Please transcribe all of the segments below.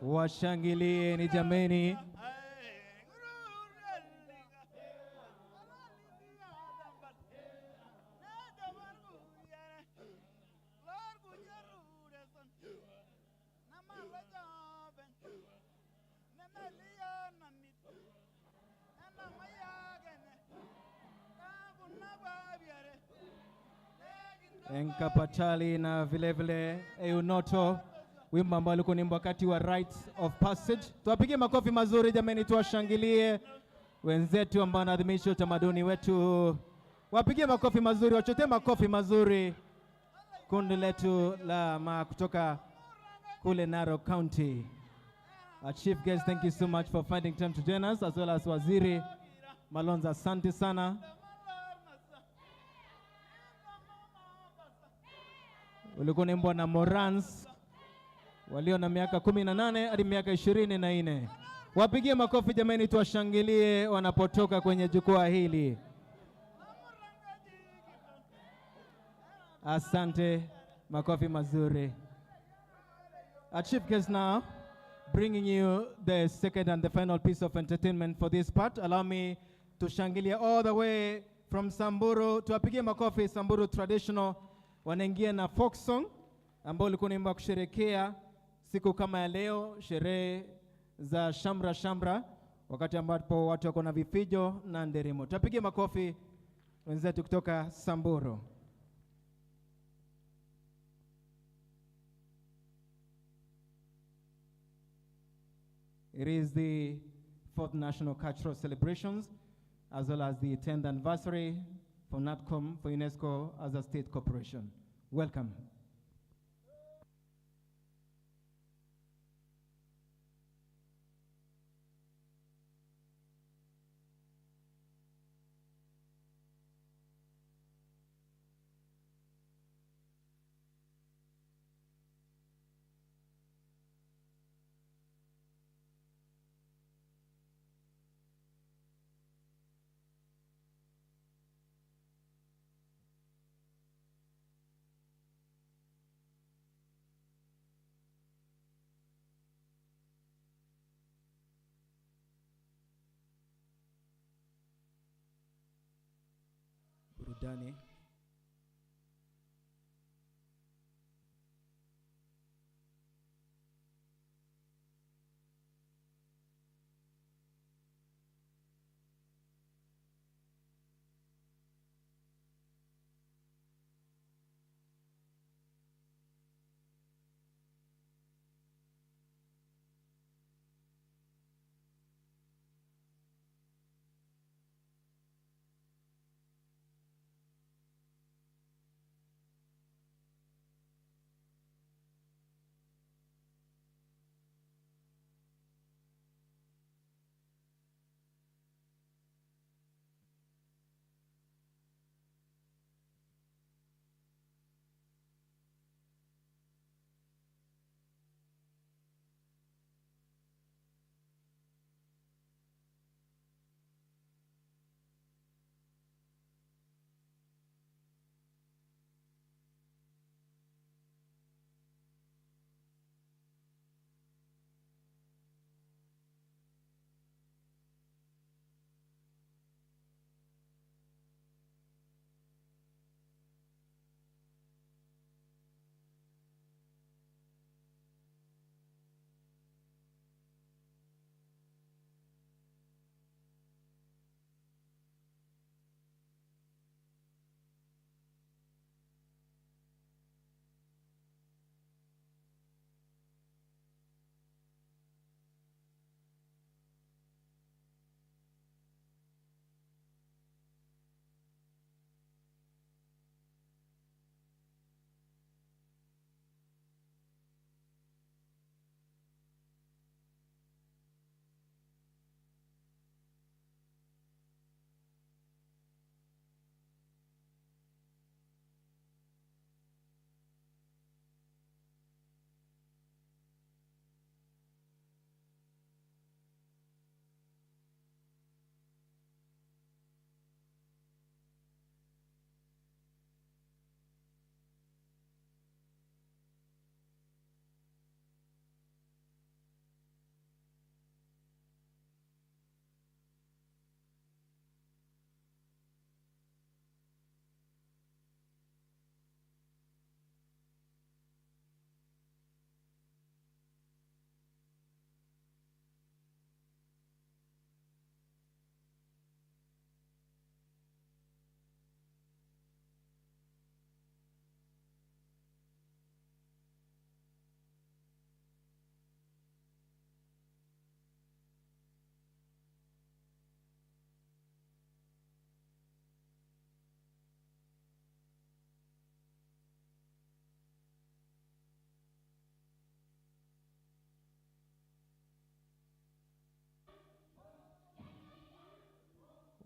Washangilieni jameni. Enkapachali na vile vile Eunoto, wimbo ambao ulikuwa ni wakati wa rites of passage. Tuwapigie makofi mazuri jameni, tuwashangilie wenzetu ambao wanaadhimisha utamaduni wetu. Wapigie makofi mazuri, wachote makofi mazuri kundi letu la kutoka kule Narok County. Our chief guest, thank you so much for finding time to join us, as well as Waziri Malonza, asante sana. Ulikuwa ni na Morans walio na miaka 18 hadi miaka 24. Wapigie makofi jamani, tuwashangilie wanapotoka kwenye jukwaa hili. Asante, makofi mazuri. Our chief guest now, bringing you the second and the final piece of entertainment for this part. Allow me to shangilia all the way from Samburu. Tuwapigie makofi. Samburu Traditional wanaingia na folk song ambao ulikuwa unaimba kusherekea siku kama ya leo, sherehe za shamra shamra, wakati ambapo watu wako na vifijo na nderemo. Tuwapigie makofi wenzetu kutoka Samburu. It is the 4th National Cultural Celebrations, as well as the 10th anniversary for KNATCOM, for UNESCO as a state corporation. Welcome. Burudani.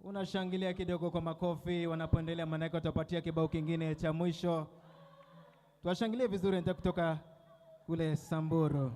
Unashangilia kidogo kwa makofi wanapoendelea, manake watapatia kibao kingine cha mwisho. Tuwashangilie vizuri ndio kutoka kule Samburu.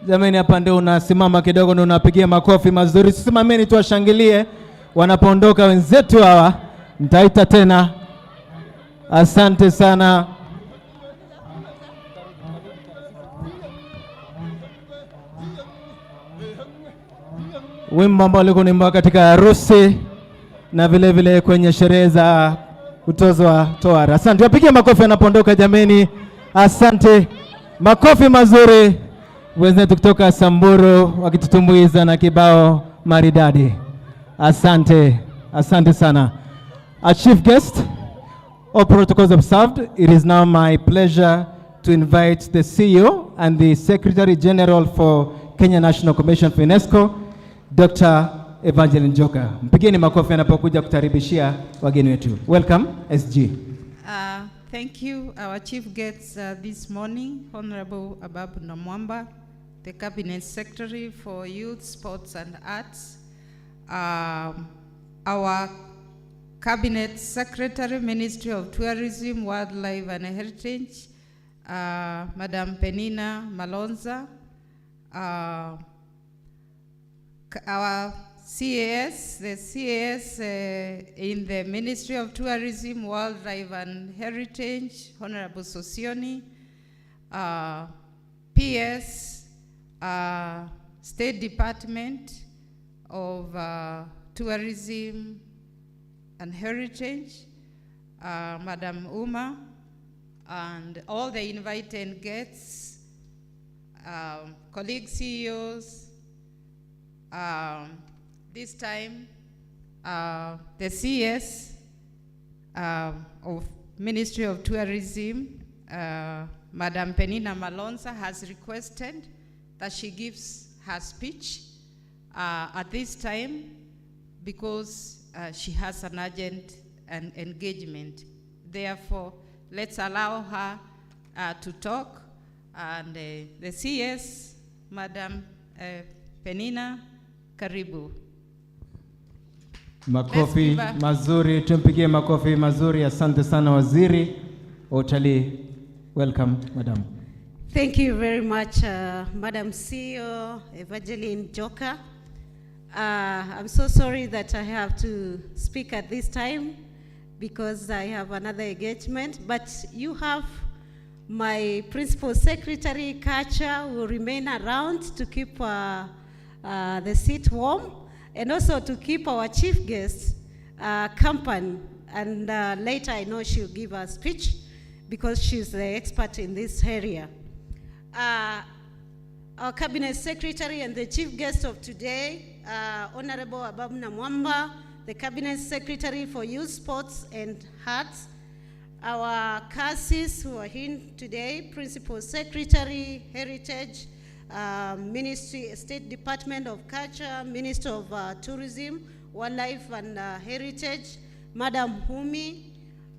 Jamani, hapa ndio unasimama kidogo ndio unapigia makofi mazuri. Simameni tuwashangilie wanapoondoka wenzetu hawa. Nitaita tena. Asante sana. Wimbo ambao ulikuwa unaimba katika harusi na vile vile kwenye sherehe za kutozwa tohara. Asante. Wapigie makofi wanapoondoka jameni. Asante. Makofi mazuri. Wenzetu kutoka Samburu wakitutumbuiza na kibao maridadi. Asante, asante sana. Our chief guest, all protocols observed, it is now my pleasure to invite the CEO and the Secretary General for Kenya National Commission for UNESCO, Dr. Evangeline Njoka. Mpigeni makofi anapokuja kutaribishia wageni wetu. Welcome, SG. Thank you, our chief guests this morning, Honorable Ababu Namwamba, the Cabinet Secretary for Youth, Sports and Arts, our Cabinet Secretary, Ministry of Tourism, Wildlife and Heritage, Madam Penina Malonza, our CAS, the CAS in the Ministry of Tourism, Wildlife and Heritage, Honorable Sosioni, PS, State Department of Tourism and Heritage, Madam Uma, and all the invited guests, colleague CEOs. This time, the CS of Ministry of Tourism, Madam Penina Malonza, has requested that she gives her speech at this time because she has an urgent engagement. Therefore, let's allow her to talk. And the CS, Madam Penina, karibu. Makofi mazuri, tumpigie makofi mazuri. Asante sana waziri wa utalii. Welcome, madam. Thank you very much, Madam CEO Evangeline Njoka. I'm so sorry that I have to speak at this time because I have another engagement, but you have my Principal Secretary, Kacha, who will remain around to keep the seat warm and also to keep our chief guest company. And later I know she'll give a speech because she's the expert in this area. Our Cabinet Secretary and the chief guest of today, Honorable Ababu Namwamba, the Cabinet Secretary for Youth, Sports and Arts, our CASIS who are here today, Principal Secretary, Heritage, Ministry, State Department of Culture, Minister of Tourism, Wildlife and Heritage, Madam Humi,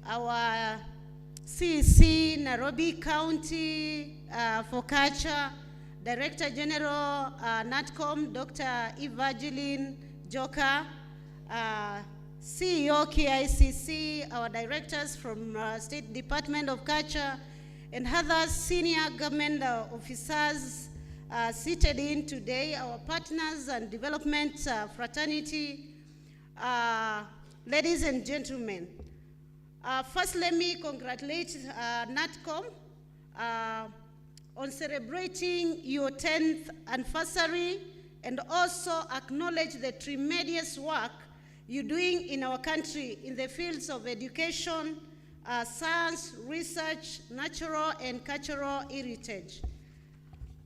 our CICC, Nairobi County for Culture, Director General KNATCOM, Dr. Evangeline Njoka, CEO KICC, our directors from State Department of Culture, and other senior government officers seated in today, our partners and development fraternity, ladies and gentlemen. First, let me congratulate KNATCOM on celebrating your 10th anniversary and also acknowledge the tremendous work you're doing in our country in the fields of education, science, research, natural and cultural heritage.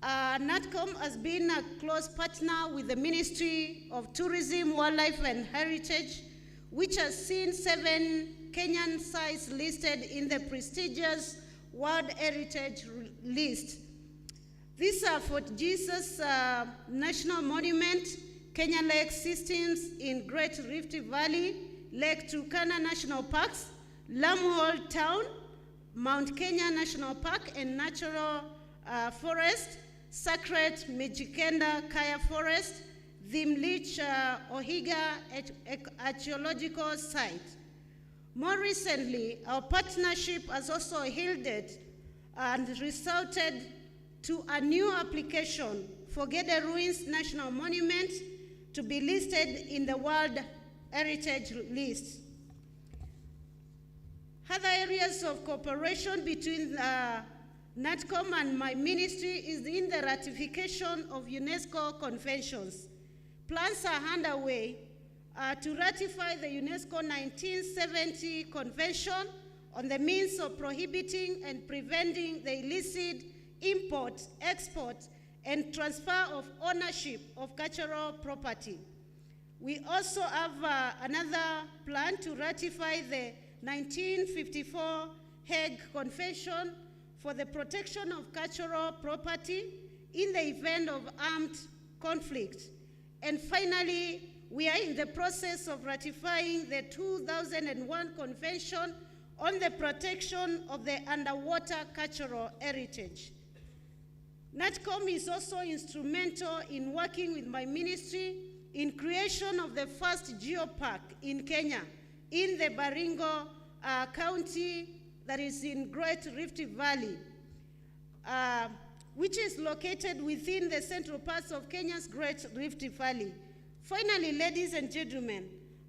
KNATCOM has been a close partner with the Ministry of Tourism, Wildlife and Heritage, which has seen 7 Kenyan sites listed in the prestigious World Heritage List. These are Fort Jesus National Monument, Kenya Lake Systems in Great Rift Valley, Lake Turkana National Parks, Lamu Old Town, Mount Kenya National Park and Natural Forest, Sacred Mijikenda Kaya Forest, Dhimlich Ohiga Archaeological Site. More recently, our partnership has also yielded and resulted to a new application for Gede Ruins National Monument to be listed in the World Heritage List. Other areas of cooperation between KNATCOM and my ministry is in the ratification of UNESCO conventions. Plans are underway to ratify the UNESCO 1970 Convention on the means of prohibiting and preventing the illicit import, export, and transfer of ownership of cultural property. We also have another plan to ratify the 1954 Hague Convention for the protection of cultural property in the event of armed conflict. And finally, we are in the process of ratifying the 2001 Convention on the protection of the underwater cultural heritage. KNATCOM is also instrumental in working with my ministry in creation of the first geopark in Kenya, in the Baringo County that is in Great Rift Valley, which is located within the central parts of Kenya's Great Rift Valley. Finally, ladies and gentlemen,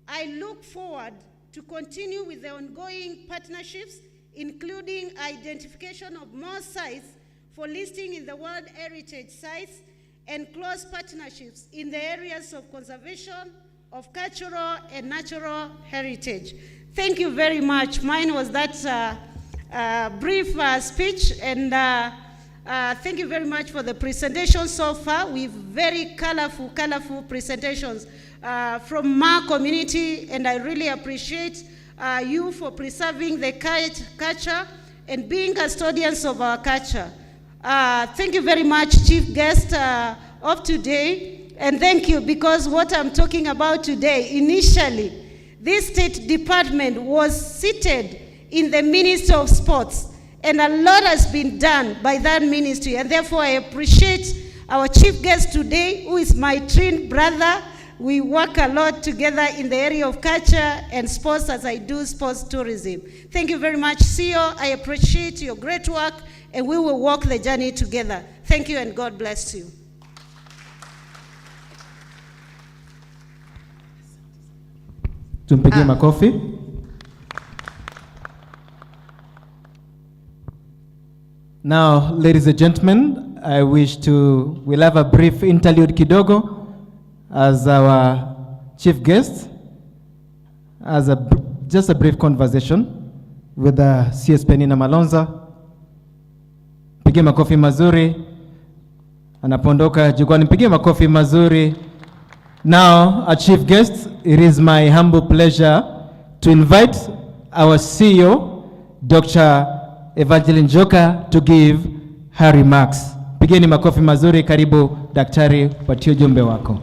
I look forward to continue with the ongoing partnerships, including identification of more sites for listing in the World Heritage Sites and close partnerships in the areas of conservation, of cultural and natural heritage. Thank you very much. Mine was that brief speech, and thank you very much for the presentation so far. We've very colorful presentations from my community, and I really appreciate you for preserving the culture and being custodians of our culture. Thank you very much, Chief Guest of today, and thank you, because what I'm talking about today, initially, this State Department was seated in the Ministry of Sports, and a lot has been done by that ministry, and therefore I appreciate our Chief Guest today, who is my twin brother. We work a lot together in the area of culture and sports as I do sports tourism. Thank you very much, CEO. I appreciate your great work, and we will walk the journey together. Thank you, and God bless you. Tumpigie makofi. Now, ladies and gentlemen, we'll have a brief interlude kidogo as our chief guest, just a brief conversation with CS Penina Malonza. Pigie makofi mazuri. Anapondoka jukwani, pigie makofi mazuri. Now, our chief guest, it is my humble pleasure to invite our CEO, Dr. Evangeline Joka, to give her remarks. Pigeni makofi mazuri. Karibu daktari, patie ujumbe wako.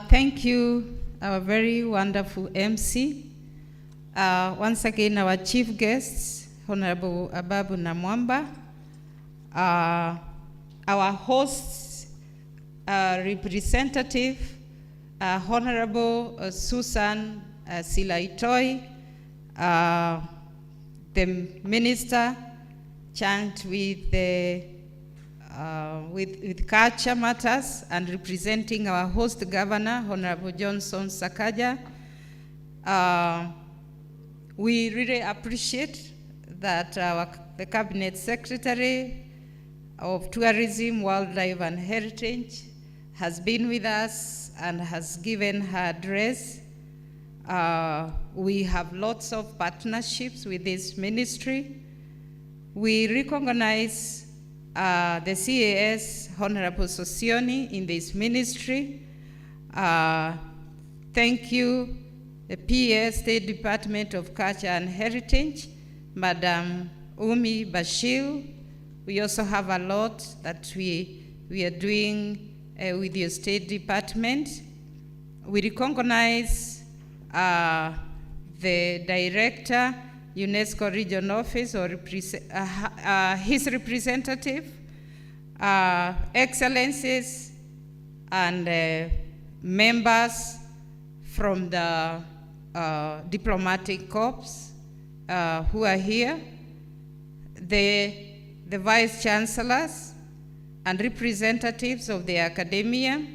Thank you, our very wonderful MC. Once again, our chief guests, Honorable Ababu Namwamba, our hosts, representative, Honorable Susan Silaitoi, the minister charged with culture matters and representing our host governor, Honorable Johnson Sakaja. We really appreciate that the Cabinet Secretary of Tourism, Wildlife and Heritage, has been with us and has given her address. We have lots of partnerships with this ministry. We recognize the CAS Honorable Sosioni in this ministry. Thank you, the PA State Department of Culture and Heritage, Madam Umi Bashir. We also have a lot that we are doing with your State Department. We recognize the Director, UNESCO Region Office, or his representative, excellencies, and members from the diplomatic corps who are here, the vice chancellors and representatives of the academia,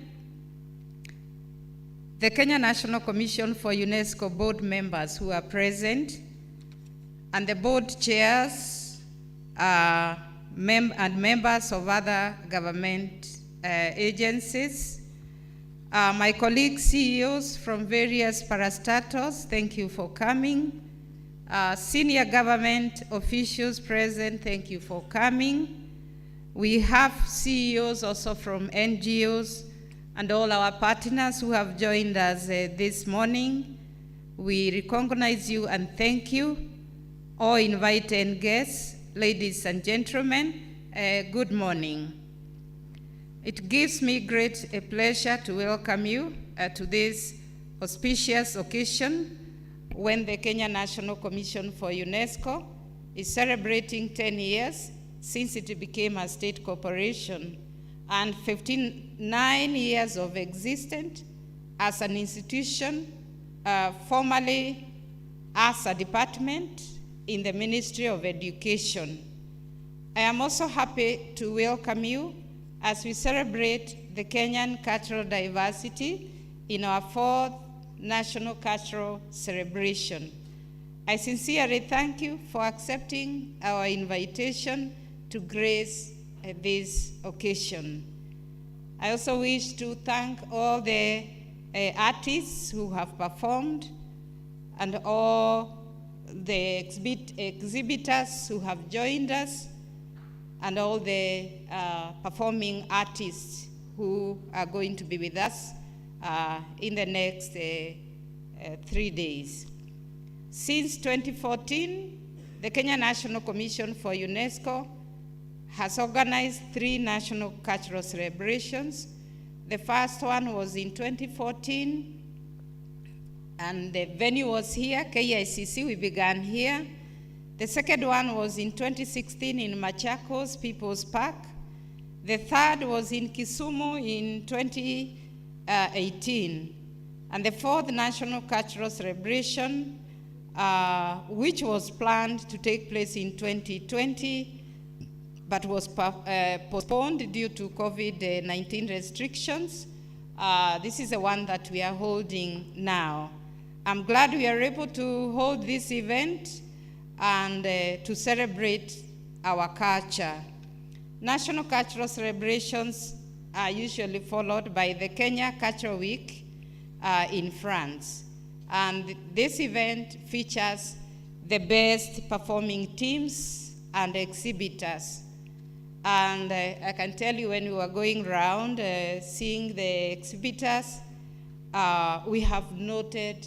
the Kenya National Commission for UNESCO board members who are present, and the board chairs and members of other government agencies, my colleagues, CEOs from various parastatals, thank you for coming. Senior government officials present, thank you for coming. We have CEOs also from NGOs and all our partners who have joined us this morning. We recognize you and thank you. All invited guests, ladies and gentlemen, good morning. It gives me great pleasure to welcome you to this auspicious occasion when the Kenya National Commission for UNESCO is celebrating 10 years since it became a state corporation and 59 years of existence as an institution, formerly as a department in the Ministry of Education. I am also happy to welcome you as we celebrate the Kenyan cultural diversity in our 4th National Cultural Celebration. I sincerely thank you for accepting our invitation to grace this occasion. I also wish to thank all the artists who have performed and all the exhibitors who have joined us and all the performing artists who are going to be with us in the next 3 days. Since 2014, the Kenya National Commission for UNESCO has organized 3 national cultural celebrations. The first one was in 2014, and the venue was here, KICC, we began here. The second one was in 2016 in Machakos People's Park. The third was in Kisumu in 2018. And the 4th National Cultural Celebration, which was planned to take place in 2020, but was postponed due to COVID-19 restrictions. This is the one that we are holding now. I'm glad we are able to hold this event and to celebrate our culture. National cultural celebrations are usually followed by the Kenya Cultural Week in France. And this event features the best performing teams and exhibitors. And I can tell you, when we were going around seeing the exhibitors, we have noted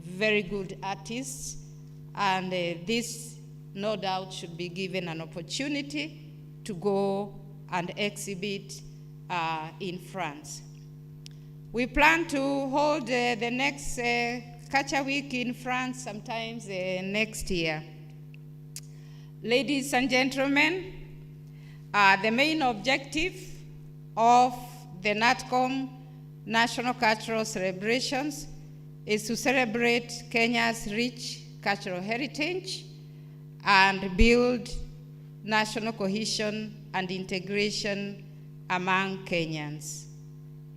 very good artists, and this no doubt should be given an opportunity to go and exhibit in France. We plan to hold the next Culture Week in France sometimes next year. Ladies and gentlemen, the main objective of the KNATCOM National Cultural Celebrations is to celebrate Kenya's rich cultural heritage and build national cohesion and integration among Kenyans.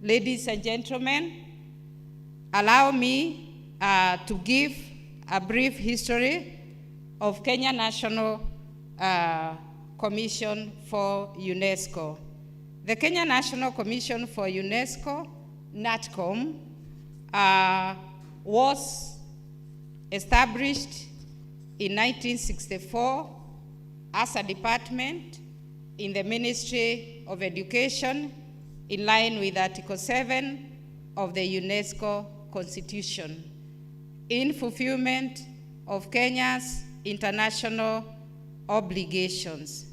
Ladies and gentlemen, allow me to give a brief history of Kenya National Commission for UNESCO. The Kenya National Commission for UNESCO, KNATCOM, was established in 1964 as a department in the Ministry of Education in line with Article 7 of the UNESCO Constitution in fulfillment of Kenya's international obligations.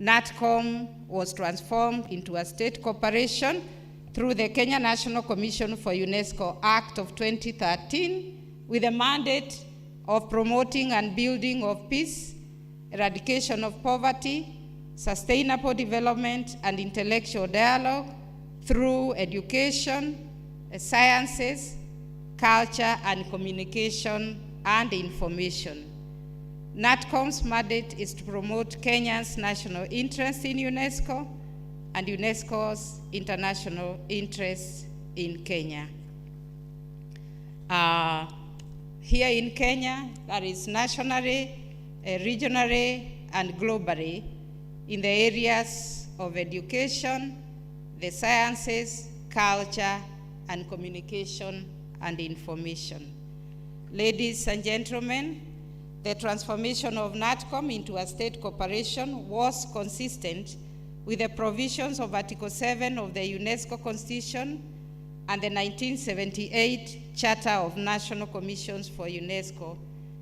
KNATCOM was transformed into a state corporation through the Kenya National Commission for UNESCO Act of 2013 with a mandate of promoting and building of peace, eradication of poverty, sustainable development, and intellectual dialogue through education, sciences, culture, and communication and information. KNATCOM's mandate is to promote Kenya's national interest in UNESCO and UNESCO's international interests in Kenya. Here in Kenya, that is nationally, regionally, and globally, in the areas of education, the sciences, culture, and communication and information. Ladies and gentlemen, the transformation of KNATCOM into a state corporation was consistent with the provisions of Article 7 of the UNESCO Constitution and the 1978 Charter of National Commissions for UNESCO,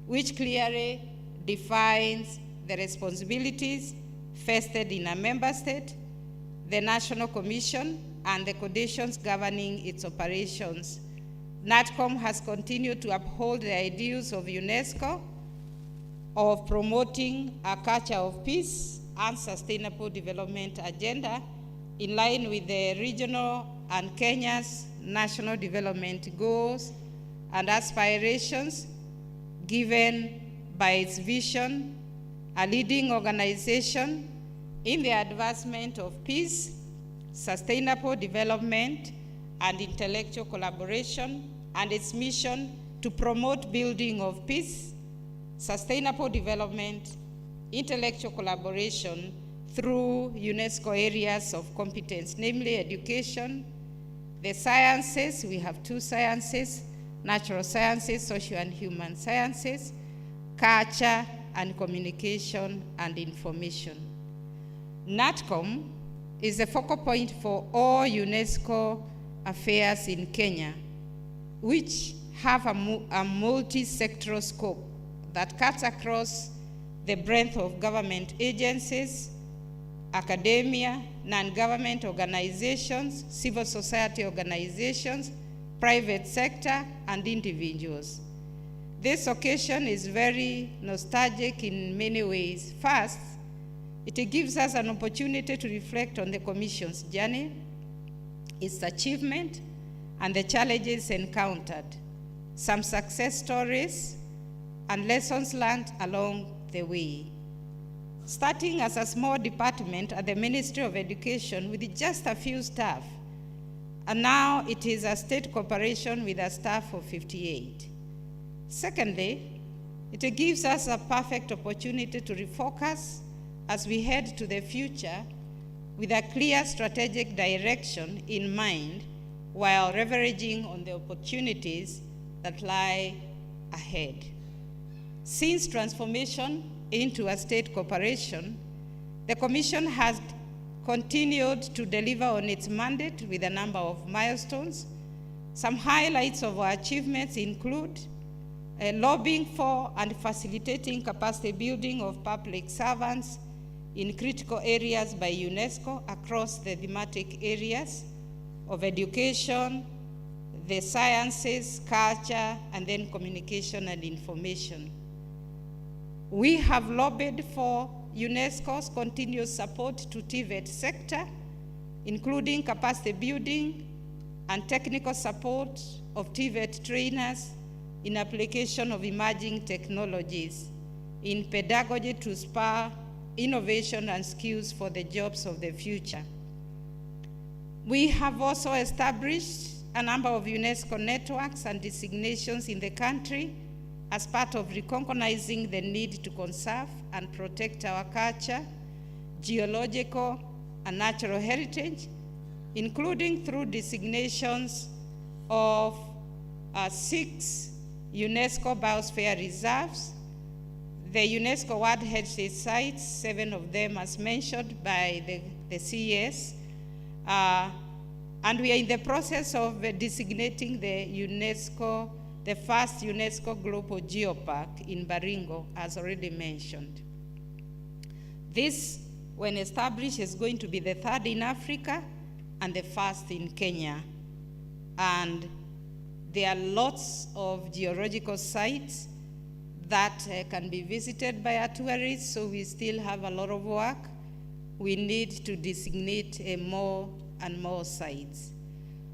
which clearly defines the responsibilities vested in a member state, the National Commission, and the conditions governing its operations. KNATCOM has continued to uphold the ideals of UNESCO of promoting a culture of peace and sustainable development agenda in line with the regional and Kenya's national development goals and aspirations given by its vision, a leading organization in the advancement of peace, sustainable development, and intellectual collaboration, and its mission to promote building of peace, sustainable development, intellectual collaboration through UNESCO areas of competence, namely education, the sciences. We have two sciences, natural sciences, social and human sciences, culture, and communication and information. KNATCOM is the focal point for all UNESCO affairs in Kenya, which have a multi-sectoral scope that cuts across the breadth of government agencies, academia, non-government organizations, civil society organizations, private sector, and individuals. This occasion is very nostalgic in many ways. First, it gives us an opportunity to reflect on the Commission's journey, its achievement, and the challenges encountered, some success stories, and lessons learned along the way. Starting as a small department at the Ministry of Education with just a few staff, and now it is a state corporation with a staff of 58. Secondly, it gives us a perfect opportunity to refocus as we head to the future with a clear strategic direction in mind while leveraging on the opportunities that lie ahead. Since transformation into a state corporation, the Commission has continued to deliver on its mandate with a number of milestones. Some highlights of our achievements include lobbying for and facilitating capacity building of public servants in critical areas by UNESCO across the thematic areas of education, the sciences, culture, and then communication and information. We have lobbied for UNESCO's continuous support to TVET sector, including capacity building and technical support of TVET trainers in application of emerging technologies, in pedagogy to spur innovation and skills for the jobs of the future. We have also established a number of UNESCO networks and designations in the country as part of recognizing the need to conserve and protect our culture, geological, and natural heritage, including through designations of 6 UNESCO Biosphere Reserves, the UNESCO World Heritage Sites, 7 of them as mentioned by the CES, and we are in the process of designating the first UNESCO Global Geopark in Baringo, as already mentioned. This, when established, is going to be the 3rd in Africa and the 1st in Kenya. And there are lots of geological sites that can be visited by our tourists, so we still have a lot of work. We need to designate more and more sites.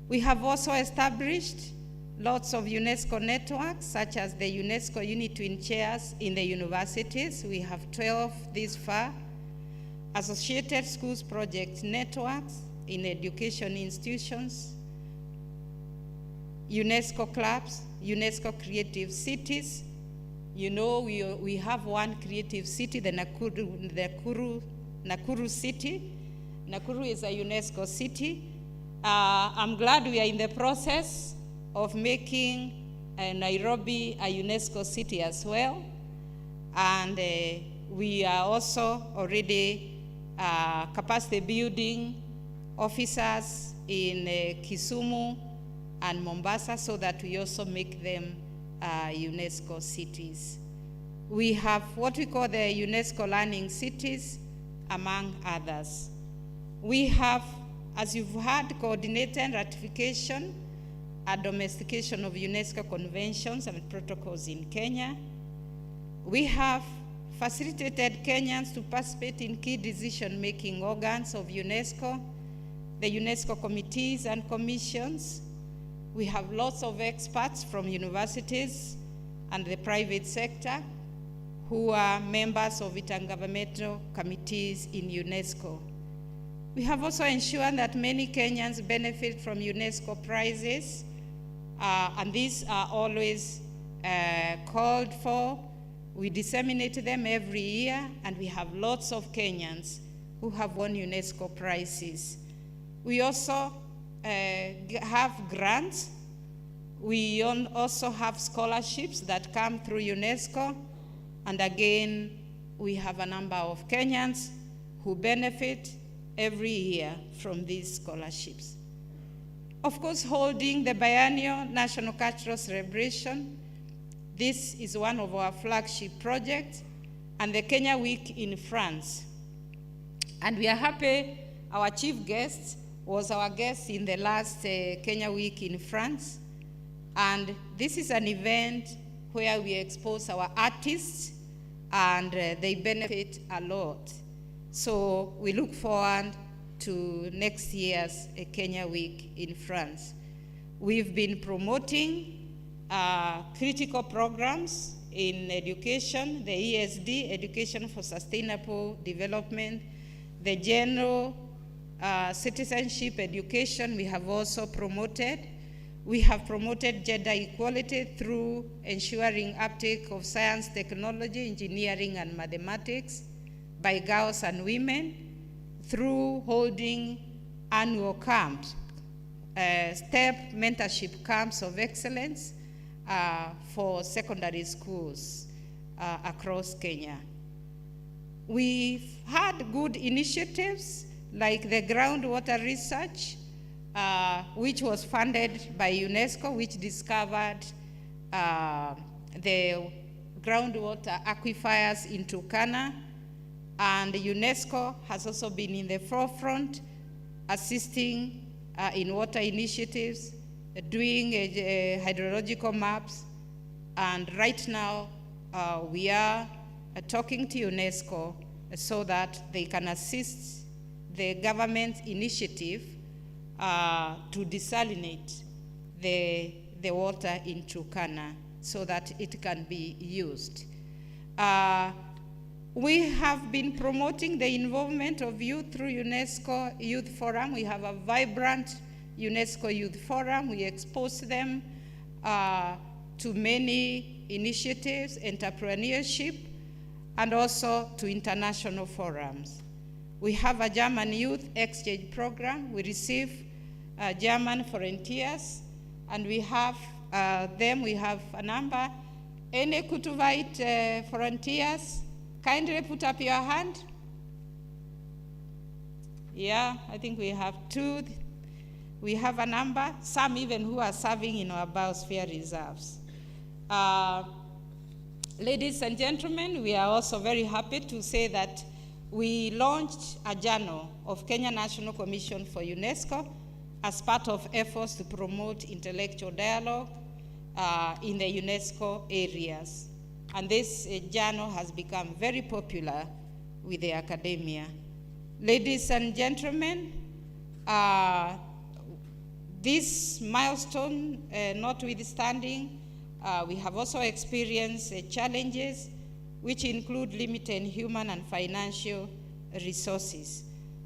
We have also established lots of UNESCO networks, such as the UNESCO Unit Twin Chairs in the universities. We have 12 this far. Associated Schools Project networks in education institutions, UNESCO clubs, UNESCO creative cities. You know, we have one creative city, the Nakuru city. Nakuru is a UNESCO city. I'm glad we are in the process of making Nairobi a UNESCO city as well. And we are also already capacity building officers in Kisumu and Mombasa, so that we also make them UNESCO cities. We have what we call the UNESCO Learning Cities, among others. We have, as you've heard, coordinated and ratification and domestication of UNESCO conventions and protocols in Kenya. We have facilitated Kenyans to participate in key decision-making organs of UNESCO, the UNESCO committees and commissions. We have lots of experts from universities and the private sector who are members of intergovernmental committees in UNESCO. We have also ensured that many Kenyans benefit from UNESCO prizes, and these are always called for. We disseminate them every year, and we have lots of Kenyans who have won UNESCO prizes. We also have grants. We also have scholarships that come through UNESCO, and again, we have a number of Kenyans who benefit every year from these scholarships. Of course, holding the biennial National Cultural Celebration. This is one of our flagship projects, and the Kenya Week in France. And we are happy our chief guest was our guest in the last Kenya Week in France. And this is an event where we expose our artists, and they benefit a lot. So we look forward to next year's Kenya Week in France. We've been promoting critical programs in education, the ESD, Education for Sustainable Development, the general citizenship education we have also promoted. We have promoted gender equality through ensuring uptake of science, technology, engineering, and mathematics by girls and women through holding annual camps, STEP mentorship camps of excellence for secondary schools across Kenya. We've had good initiatives like the groundwater research, which was funded by UNESCO, which discovered the groundwater aquifers in Turkana. And UNESCO has also been in the forefront, assisting in water initiatives, doing hydrological maps. And right now, we are talking to UNESCO so that they can assist the government's initiative to desalinate the water in Turkana so that it can be used. We have been promoting the involvement of youth through UNESCO Youth Forum. We have a vibrant UNESCO Youth Forum. We expose them to many initiatives, entrepreneurship, and also to international forums. We have a German youth exchange program. We receive German volunteers, and we have we have a number. Any Kutuvite volunteers, kindly put up your hand. Yeah, I think we have 2. We have a number, some even who are serving in our biosphere reserves. Ladies and gentlemen, we are also very happy to say that we launched a journal of Kenya National Commission for UNESCO as part of efforts to promote intellectual dialogue in the UNESCO areas. And this journal has become very popular with the academia. Ladies and gentlemen, this milestone notwithstanding, we have also experienced challenges which include limited human and financial resources.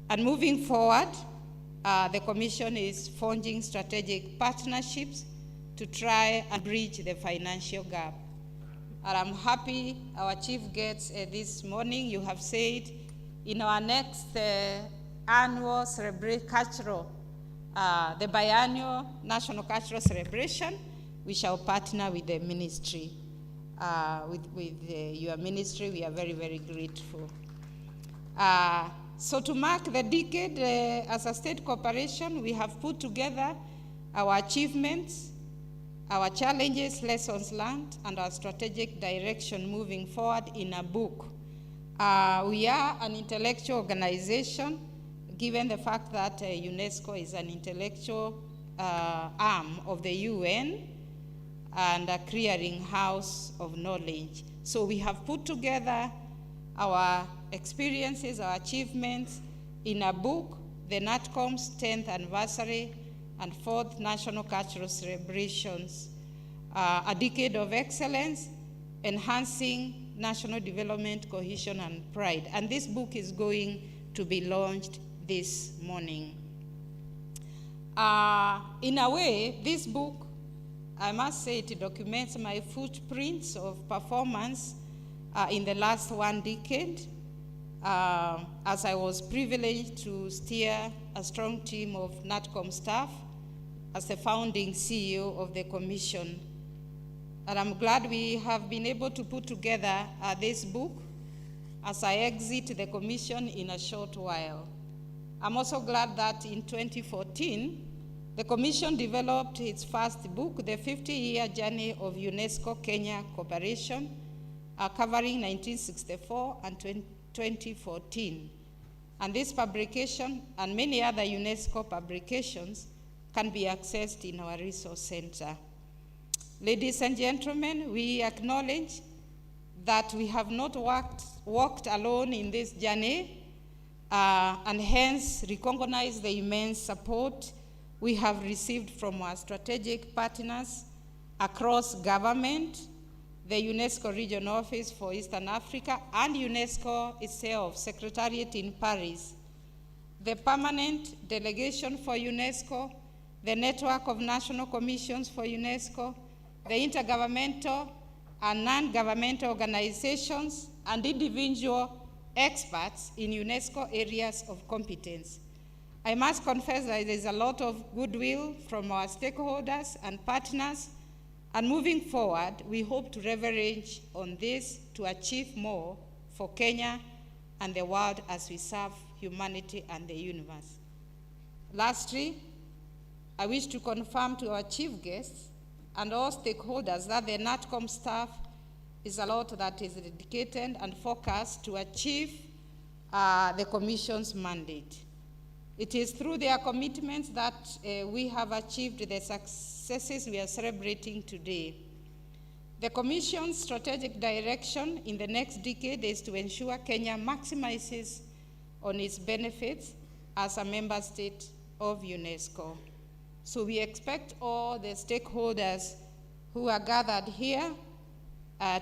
And moving forward, the Commission is forging strategic partnerships to try and bridge the financial gap. And I'm happy our chief guests this morning, you have said in our next annual cultural, the biannual National Cultural Celebration, we shall partner with the ministry. With your ministry, we are very, very grateful. So to mark the decade as a state corporation, we have put together our achievements, our challenges, lessons learned, and our strategic direction moving forward in a book. We are an intellectual organization, given the fact that UNESCO is an intellectual arm of the UN and a clearing house of knowledge. So we have put together our experiences, our achievements in a book, the KNATCOM's 10th anniversary and 4th National Cultural Celebrations, a decade of excellence, enhancing national development, cohesion, and pride. And this book is going to be launched this morning. In a way, this book, I must say, it documents my footprints of performance in the last 1 decade, as I was privileged to steer a strong team of KNATCOM staff as the founding CEO of the Commission. And I'm glad we have been able to put together this book as I exit the Commission in a short while. I'm also glad that in 2014, the Commission developed its first book, The 50-Year Journey of UNESCO Kenya Cooperation, covering 1964 and 2014. And this publication and many other UNESCO publications can be accessed in our resource center. Ladies and gentlemen, we acknowledge that we have not walked alone in this journey, and hence recognize the immense support we have received from our strategic partners across government, the UNESCO Region Office for Eastern Africa, and UNESCO itself, Secretariat in Paris, the Permanent Delegation for UNESCO, the Network of National Commissions for UNESCO, the intergovernmental and non-governmental organizations, and individual experts in UNESCO areas of competence. I must confess that there is a lot of goodwill from our stakeholders and partners, and moving forward, we hope to leverage on this to achieve more for Kenya and the world as we serve humanity and the universe. Lastly, I wish to confirm to our chief guests and all stakeholders that the KNATCOM staff is a lot that is dedicated and focused to achieve the Commission's mandate. It is through their commitments that we have achieved the successes we are celebrating today. The Commission's strategic direction in the next decade is to ensure Kenya maximizes on its benefits as a member state of UNESCO. So we expect all the stakeholders who are gathered here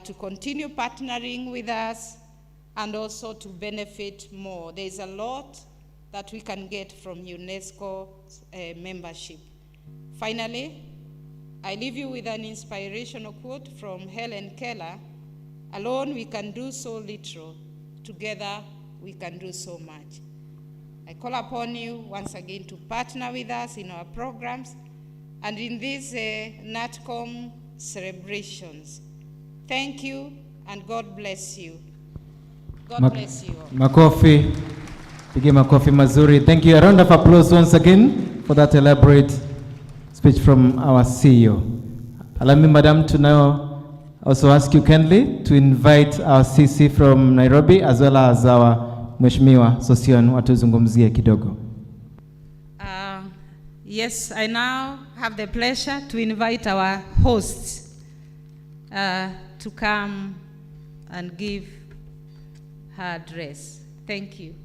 to continue partnering with us and also to benefit more. There is a lot that we can get from UNESCO membership. Finally, I leave you with an inspirational quote from Helen Keller: "Alone we can do so little, together we can do so much." I call upon you once again to partner with us in our programs and in these KNATCOM celebrations. Thank you, and God bless you. God bless you all. Makofi. Pige makofi mazuri. Thank you. A round of applause once again for that elaborate speech from our CEO. Allow me, Madam, to now also ask you kindly to invite our CC from Nairobi as well as our Mheshimiwa Sosion watuzungumzie kidogo. Yes, I now have the pleasure to invite our hosts to come and give her address. Thank you.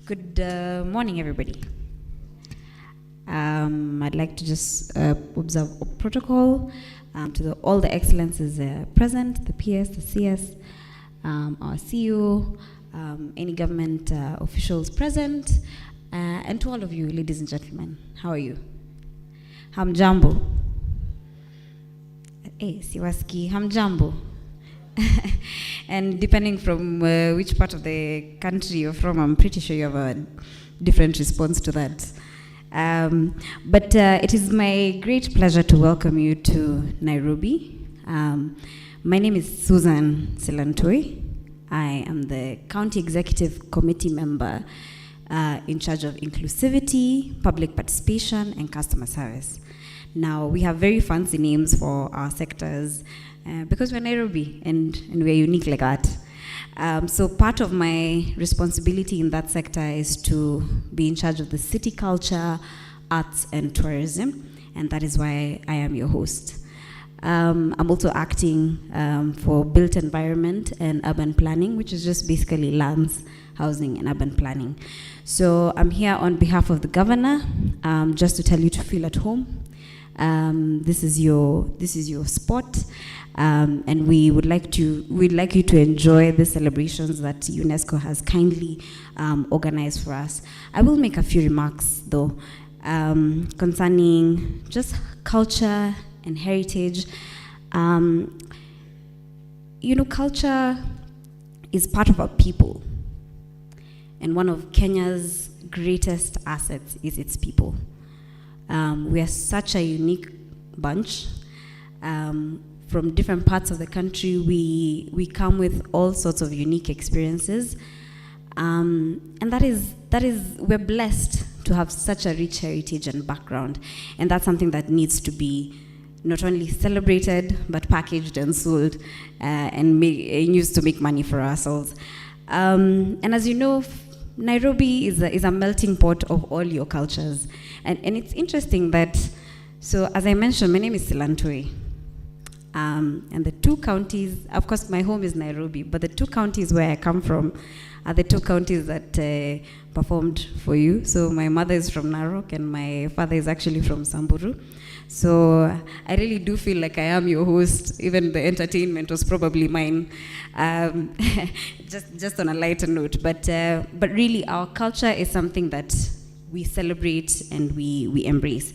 Good morning, everybody. I'd like to just observe protocol to all the excellencies present, the PS, the CS, our CEO, any government officials present, and to all of you, ladies and gentlemen. How are you? Hamjambo. Siwaski, hamjambo. And depending from which part of the country you're from, I'm pretty sure you have a different response to that. But it is my great pleasure to welcome you to Nairobi. My name is Susan Silantoi. I am the County Executive Committee member in charge of inclusivity, public participation, and customer service. Now, we have very fancy names for our sectors because we're Nairobi and we're unique like that. So part of my responsibility in that sector is to be in charge of the city culture, arts, and tourism, and that is why I am your host. I'm also acting for built environment and urban planning, which is just basically lands, housing, and urban planning. So I'm here on behalf of the governor, just to tell you to feel at home. This is your spot, and we'd like you to enjoy the celebrations that UNESCO has kindly organized for us. I will make a few remarks though concerning just culture and heritage. Culture is part of our people, and one of Kenya's greatest assets is its people. We are such a unique bunch. From different parts of the country, we come with all sorts of unique experiences, and that is we're blessed to have such a rich heritage and background, and that's something that needs to be not only celebrated but packaged and sold and used to make money for ourselves. And as you know, Nairobi is a melting pot of all your cultures. And it's interesting that, so as I mentioned, my name is Silantoi. And the two counties, of course my home is Nairobi, but the two counties where I come from are the two counties that performed for you. So my mother is from Narok and my father is actually from Samburu. So I really do feel like I am your host. Even the entertainment was probably mine, just on a lighter note. But really, our culture is something that we celebrate and we embrace.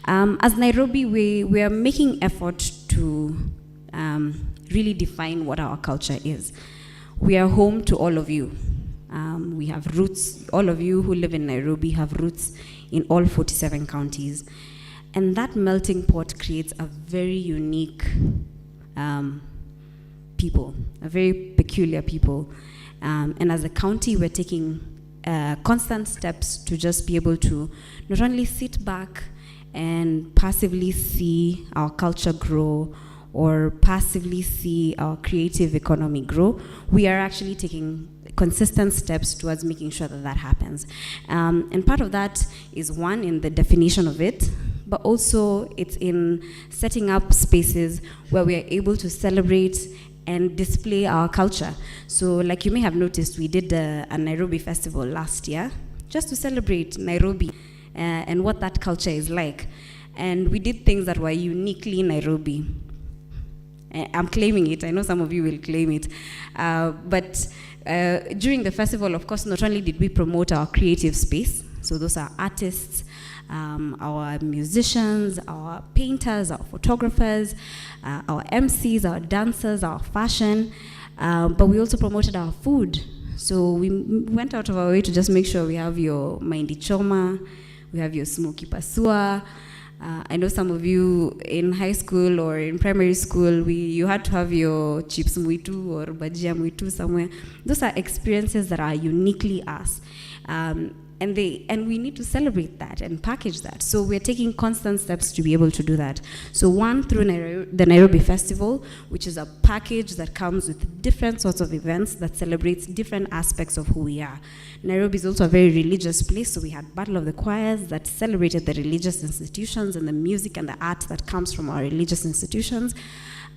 As Nairobi, we are making effort to really define what our culture is. We are home to all of you. We have roots. All of you who live in Nairobi have roots in all 47 counties. And that melting pot creates a very unique people, a very peculiar people. And as a county, we're taking constant steps to just be able to not only sit back and passively see our culture grow or passively see our creative economy grow. We are actually taking consistent steps towards making sure that that happens. And part of that is, one, in the definition of it, but also it's in setting up spaces where we are able to celebrate and display our culture. So like you may have noticed, we did a Nairobi festival last year just to celebrate Nairobi and what that culture is like. And we did things that were uniquely Nairobi. I'm claiming it. I know some of you will claim it. But during the festival, of course, not only did we promote our creative space, so those are artists, our musicians, our painters, our photographers, our MCs, our dancers, our fashion, but we also promoted our food. So we went out of our way to just make sure we have your mahindi choma, we have your smoky pasua. I know some of you in high school or in primary school, you had to have your chips mwitu or bajia mwitu somewhere. Those are experiences that are uniquely us. And we need to celebrate that and package that. So we're taking constant steps to be able to do that. So one, through the Nairobi Festival, which is a package that comes with different sorts of events that celebrates different aspects of who we are. Nairobi is also a very religious place, so we had Battle of the Choirs that celebrated the religious institutions and the music and the art that comes from our religious institutions.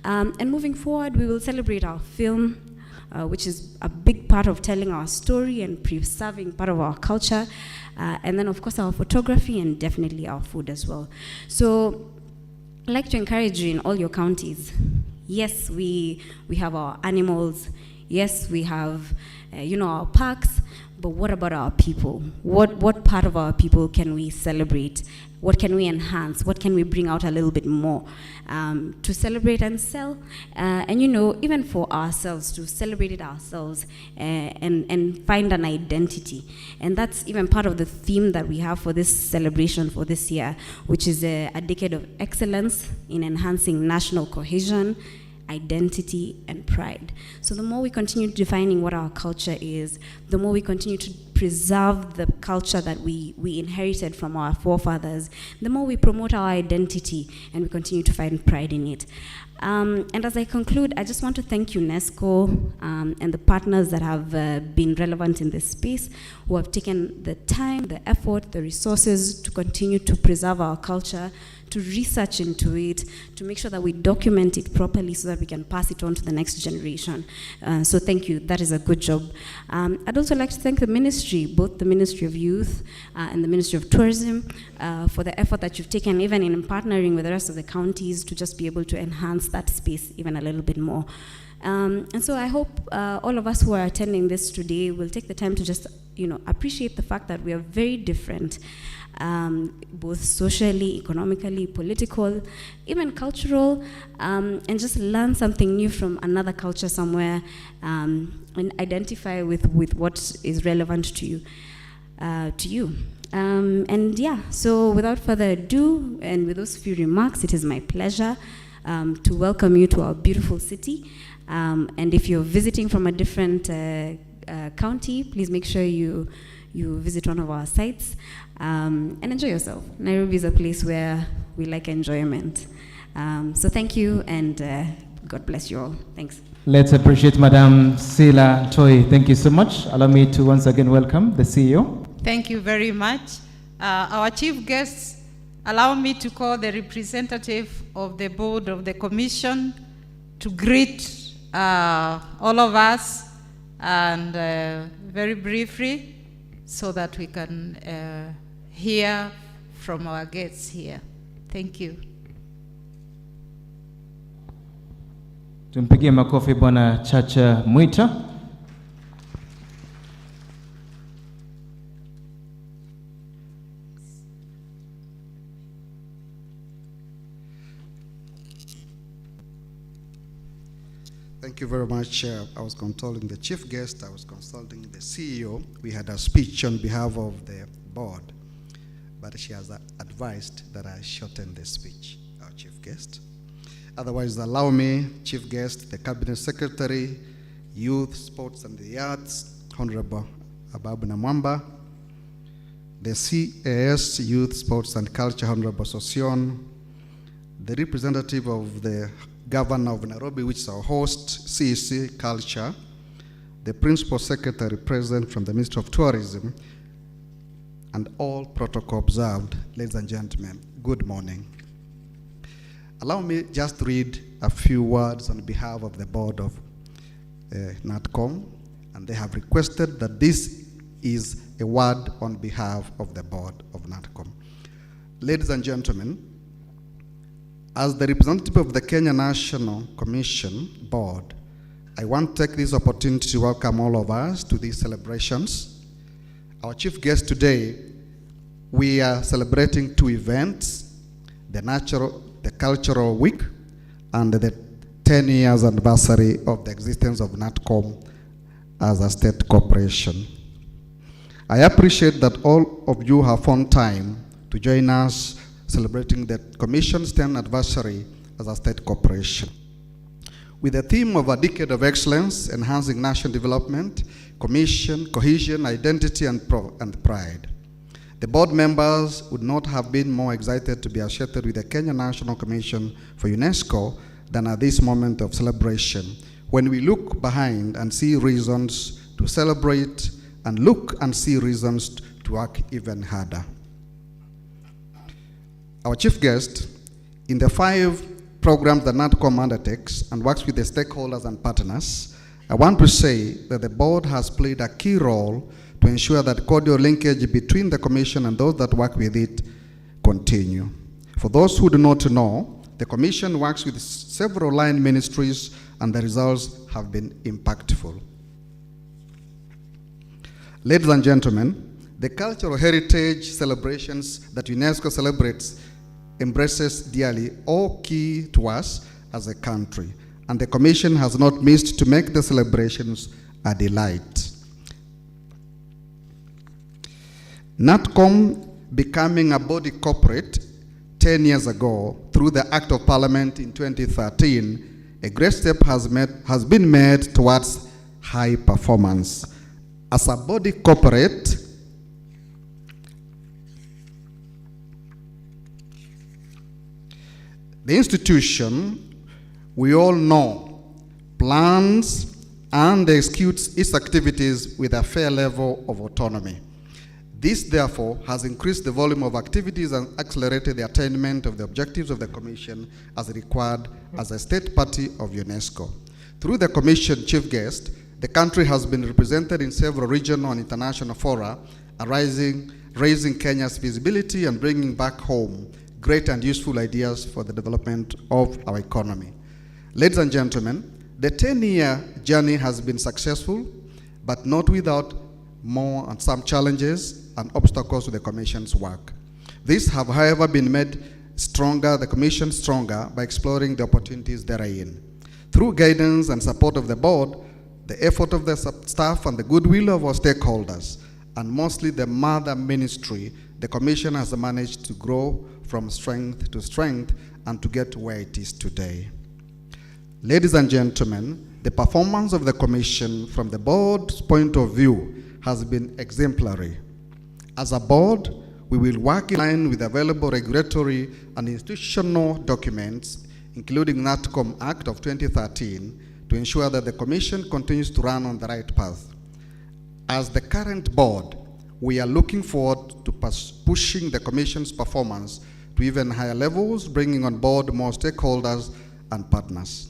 And moving forward, we will celebrate our film, which is a big part of telling our story and preserving part of our culture. And then, of course, our photography and definitely our food as well. So I'd like to encourage you in all your counties. Yes, we have our animals. Yes, we have, our parks. But what about our people? What part of our people can we celebrate? What can we enhance? What can we bring out a little bit more to celebrate and sell? And even for ourselves, to celebrate it ourselves and find an identity. And that's even part of the theme that we have for this celebration for this year, which is a decade of excellence in enhancing national cohesion, identity, and pride. So the more we continue defining what our culture is, the more we continue to preserve the culture that we inherited from our forefathers, the more we promote our identity and we continue to find pride in it. And as I conclude, I just want to thank UNESCO and the partners that have been relevant in this space, who have taken the time, the effort, the resources to continue to preserve our culture, to research into it, to make sure that we document it properly so that we can pass it on to the next generation. So thank you, that is a good job. I'd also like to thank the ministry, both the Ministry of Youth and the Ministry of Tourism, for the effort that you've taken, even in partnering with the rest of the counties to just be able to enhance that space even a little bit more. And so I hope all of us who are attending this today will take the time to just, appreciate the fact that we are very different, both socially, economically, political, even cultural, and just learn something new from another culture somewhere, and identify with what is relevant to you. And yeah, so without further ado, and with those few remarks, it is my pleasure to welcome you to our beautiful city. And if you're visiting from a different county, please make sure you visit one of our sites and enjoy yourself. Nairobi is a place where we like enjoyment. So thank you, and God bless you all. Thanks. Let's appreciate Madam Sila Toy. Thank you so much. Allow me to once again welcome the CEO. Thank you very much. Our chief guests, allow me to call the representative of the board of the commission to greet all of us, and very briefly, so that we can hear from our guests here. Thank you. Tumpigie makofi Bwana Chacha Mwita. Thank you very much. I was consulting the chief guest, I was consulting the CEO. We had a speech on behalf of the board, but she has advised that I shorten the speech, our chief guest. Otherwise, allow me, chief guest, the cabinet secretary, youth, sports and the arts, Honorable Ababu Namwamba, the CAS, youth, sports and culture, Honorable Sosion, the representative of the Governor of Nairobi, which is our host, KICC Culture, the Principal Secretary present from the Ministry of Tourism, and all protocol observed. Ladies and gentlemen, good morning. Allow me just read a few words on behalf of the board of KNATCOM, and they have requested that this is a word on behalf of the board of KNATCOM. Ladies and gentlemen, as the representative of the Kenya National Commission Board, I want to take this opportunity to welcome all of us to these celebrations. Our chief guest today we are celebrating two events, the Cultural Week and the 10 years anniversary of the existence of KNATCOM as a state corporation. I appreciate that all of you have found time to join us celebrating the Commission's 10th anniversary as a state corporation. With the theme of a decade of excellence, enhancing national development, commission, cohesion, identity, and pride. The board members would not have been more excited to be associated with the Kenya National Commission for UNESCO than at this moment of celebration, when we look behind and see reasons to celebrate and look and see reasons to work even harder. Our chief guest, in the 5 programs that KNATCOM undertakes and works with the stakeholders and partners, I want to say that the board has played a key role to ensure that cordial linkage between the commission and those that work with it continue. For those who do not know, the commission works with several line ministries and the results have been impactful. Ladies and gentlemen, the cultural heritage celebrations that UNESCO celebrates embraces dearly all key to us as a country, and the Commission has not missed to make the celebrations a delight. KNATCOM becoming a body corporate 10 years ago through the Act of Parliament in 2013, a great step has been made towards high performance. As a body corporate, the institution, we all know, plans and executes its activities with a fair level of autonomy. This, therefore, has increased the volume of activities and accelerated the attainment of the objectives of the Commission as required as a state party of UNESCO. Through the Commission chief guest, the country has been represented in several regional and international fora, raising Kenya's visibility and bringing back home great and useful ideas for the development of our economy. Ladies and gentlemen, the 10-year journey has been successful, but not without more and some challenges and obstacles to the Commission's work. These have, however, been made stronger, the Commission stronger, by exploring the opportunities therein. Through guidance and support of the board, the effort of the staff and the goodwill of our stakeholders, and mostly the mother ministry, the Commission has managed to grow from strength to strength and to get where it is today. Ladies and gentlemen, the performance of the Commission from the board's point of view has been exemplary. As a board, we will work in line with available regulatory and institutional documents, including KNATCOM Act of 2013, to ensure that the Commission continues to run on the right path. As the current board, we are looking forward to pushing the Commission's performance to even higher levels, bringing on board more stakeholders and partners.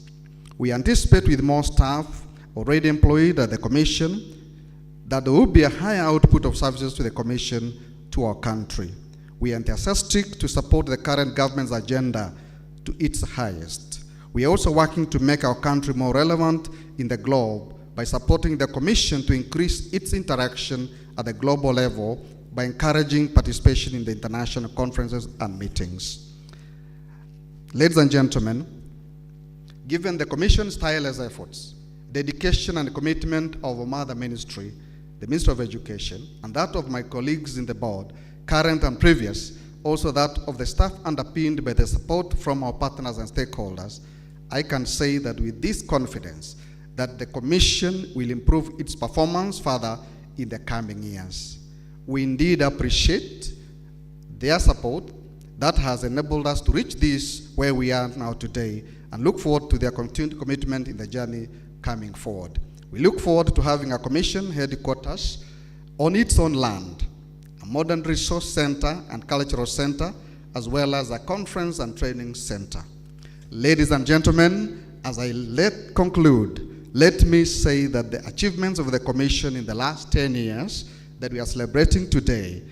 We anticipate with more staff already employed at the Commission that there will be a higher output of services to the Commission to our country. We are enthusiastic to support the current government's agenda to its highest. We are also working to make our country more relevant in the globe by supporting the Commission to increase its interaction at the global level by encouraging participation in the international conferences and meetings. Ladies and gentlemen, given the Commission's tireless efforts, dedication and commitment of our mother ministry, the Minister of Education, and that of my colleagues in the board, current and previous, also that of the staff underpinned by the support from our partners and stakeholders, I can say that with this confidence that the Commission will improve its performance further in the coming years. We indeed appreciate their support that has enabled us to reach this where we are now today and look forward to their continued commitment in the journey coming forward. We look forward to having a Commission headquarters on its own land, a modern resource center and cultural center, as well as a conference and training center. Ladies and gentlemen, as I conclude, let me say that the achievements of the Commission in the last 10 years that we are celebrating today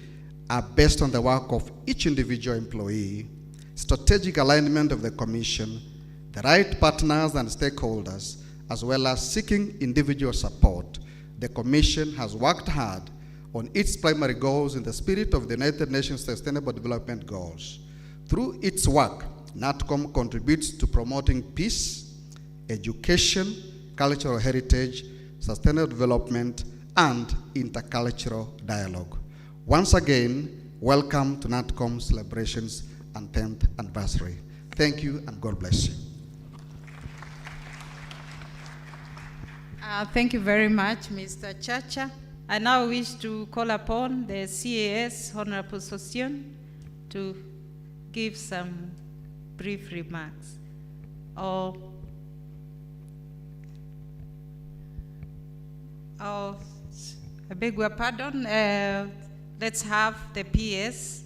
are based on the work of each individual employee, strategic alignment of the Commission, the right partners and stakeholders, as well as seeking individual support. The Commission has worked hard on its primary goals in the spirit of the United Nations Sustainable Development Goals. Through its work, KNATCOM contributes to promoting peace, education, cultural heritage, sustainable development, and intercultural dialogue. Once again, welcome to KNATCOM celebrations and 10th anniversary. Thank you and God bless you. Thank you very much, Mr. Chacha. I now wish to call upon the CAS Honorable Sosion to give some brief remarks. I beg your pardon. Let's have the PS,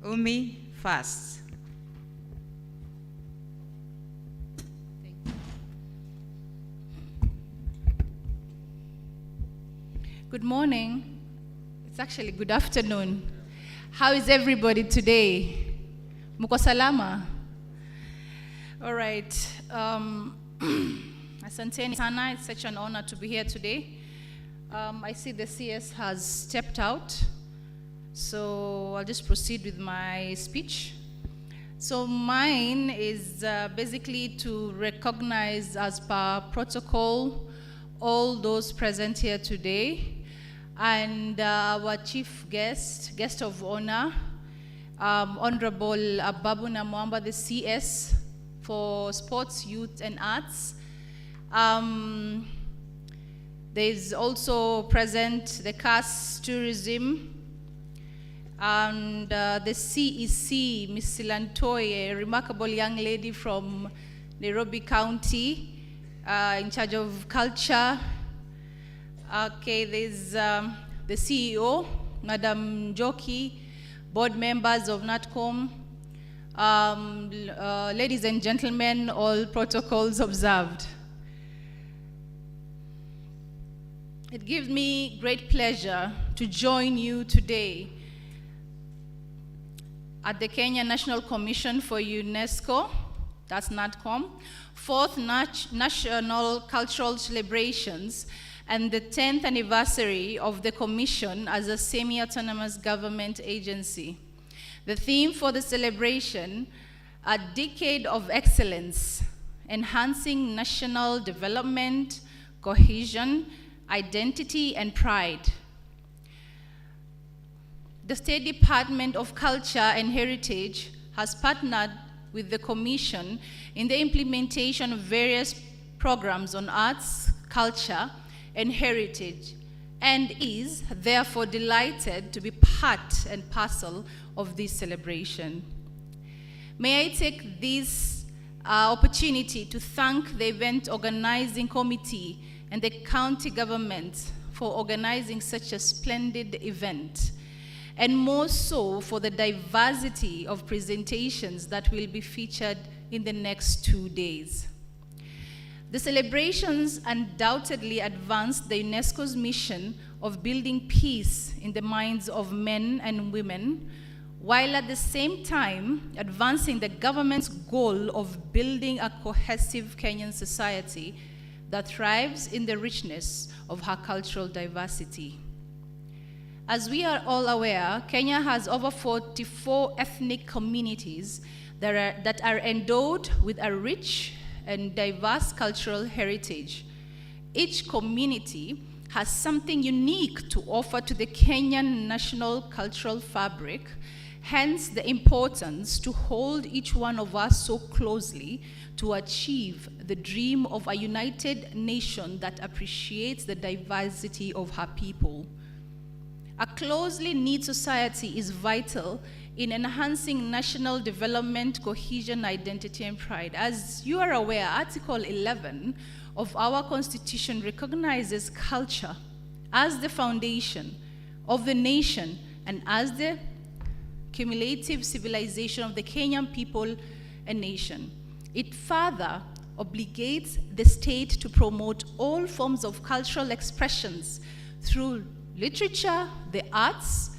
Umi first. Good morning. It's actually good afternoon. How is everybody today? Muko salama? All right. Asanteni sana. It's such an honor to be here today. I see the CS has stepped out, so I'll just proceed with my speech. So mine is basically to recognize, as per protocol, all those present here today, and our chief guest of honor, Honorable Ababu Namwamba, the CS for Sports, Youth and Arts. There's also present the CAS Tourism, and the CEC, Miss Silantoy, a remarkable young lady from Nairobi County, in charge of culture. Okay, there's the CEO, Madam Joki, board members of KNATCOM, ladies and gentlemen, all protocols observed. It gives me great pleasure to join you today at the Kenya National Commission for UNESCO, that's KNATCOM, 4th National Cultural Celebrations, and the 10th anniversary of the Commission as a semi-autonomous government agency. The theme for the celebration, a decade of excellence, enhancing national development, cohesion, identity, and pride. The State Department of Culture and Heritage has partnered with the Commission in the implementation of various programs on arts, culture, and heritage, and is therefore delighted to be part and parcel of this celebration. May I take this opportunity to thank the event organizing committee and the county government for organizing such a splendid event, and more so for the diversity of presentations that will be featured in the next 2 days. The celebrations undoubtedly advanced the UNESCO's mission of building peace in the minds of men and women, while at the same time advancing the government's goal of building a cohesive Kenyan society that thrives in the richness of her cultural diversity. As we are all aware, Kenya has over 44 ethnic communities that are endowed with a rich and diverse cultural heritage. Each community has something unique to offer to the Kenyan national cultural fabric, hence the importance to hold each one of us so closely to achieve the dream of a united nation that appreciates the diversity of her people. A closely knit society is vital in enhancing national development, cohesion, identity, and pride. As you are aware, Article 11 of our Constitution recognizes culture as the foundation of the nation and as the cumulative civilization of the Kenyan people and nation. It further obligates the state to promote all forms of cultural expressions through literature, the arts,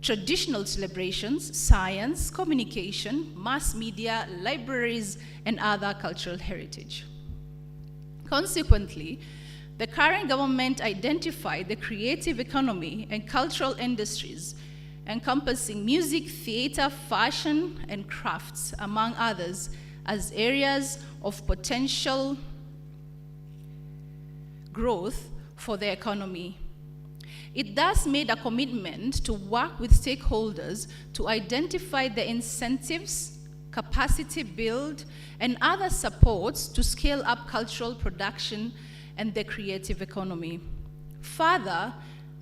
traditional celebrations, science, communication, mass media, libraries, and other cultural heritage. Consequently, The current government identified the creative economy and cultural industries encompassing music, theater, fashion, and crafts, among others, as areas of potential growth for the economy. It thus made a commitment to work with stakeholders to identify the incentives, capacity build, and other supports to scale up cultural production and the creative economy. Further,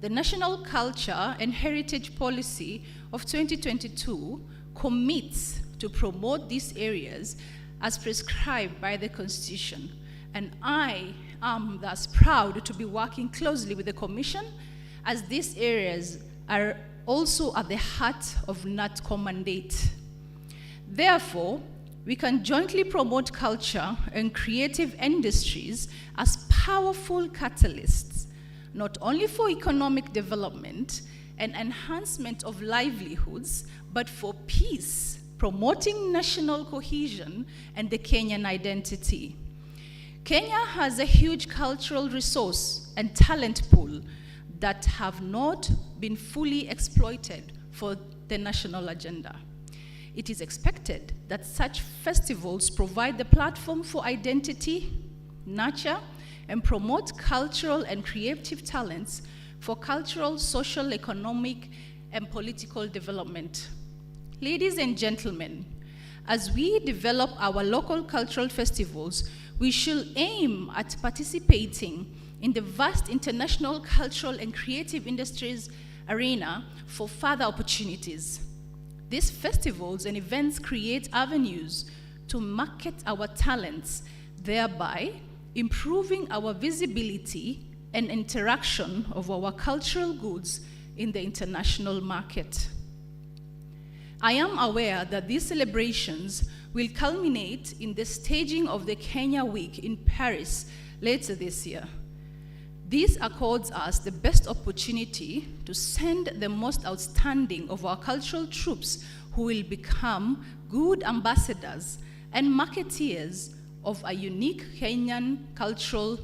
the National Culture and Heritage Policy of 2022 commits to promote these areas as prescribed by the Constitution, and I am thus proud to be working closely with the Commission, as these areas are also at the heart of KNATCOM mandate. Therefore, we can jointly promote culture and creative industries as powerful catalysts, not only for economic development and enhancement of livelihoods, but for peace, promoting national cohesion and the Kenyan identity. Kenya has a huge cultural resource and talent pool that have not been fully exploited for the national agenda. It is expected that such festivals provide the platform for identity, nurture, and promote cultural and creative talents for cultural, social, economic, and political development. Ladies and gentlemen, as we develop our local cultural festivals, we should aim at participating in the vast international cultural and creative industries arena for further opportunities. These festivals and events create avenues to market our talents, thereby improving our visibility and interaction of our cultural goods in the international market. I am aware that these celebrations will culminate in the staging of the Kenya Week in Paris later this year. This accords us the best opportunity to send the most outstanding of our cultural troops who will become good ambassadors and marketeers of a unique Kenyan cultural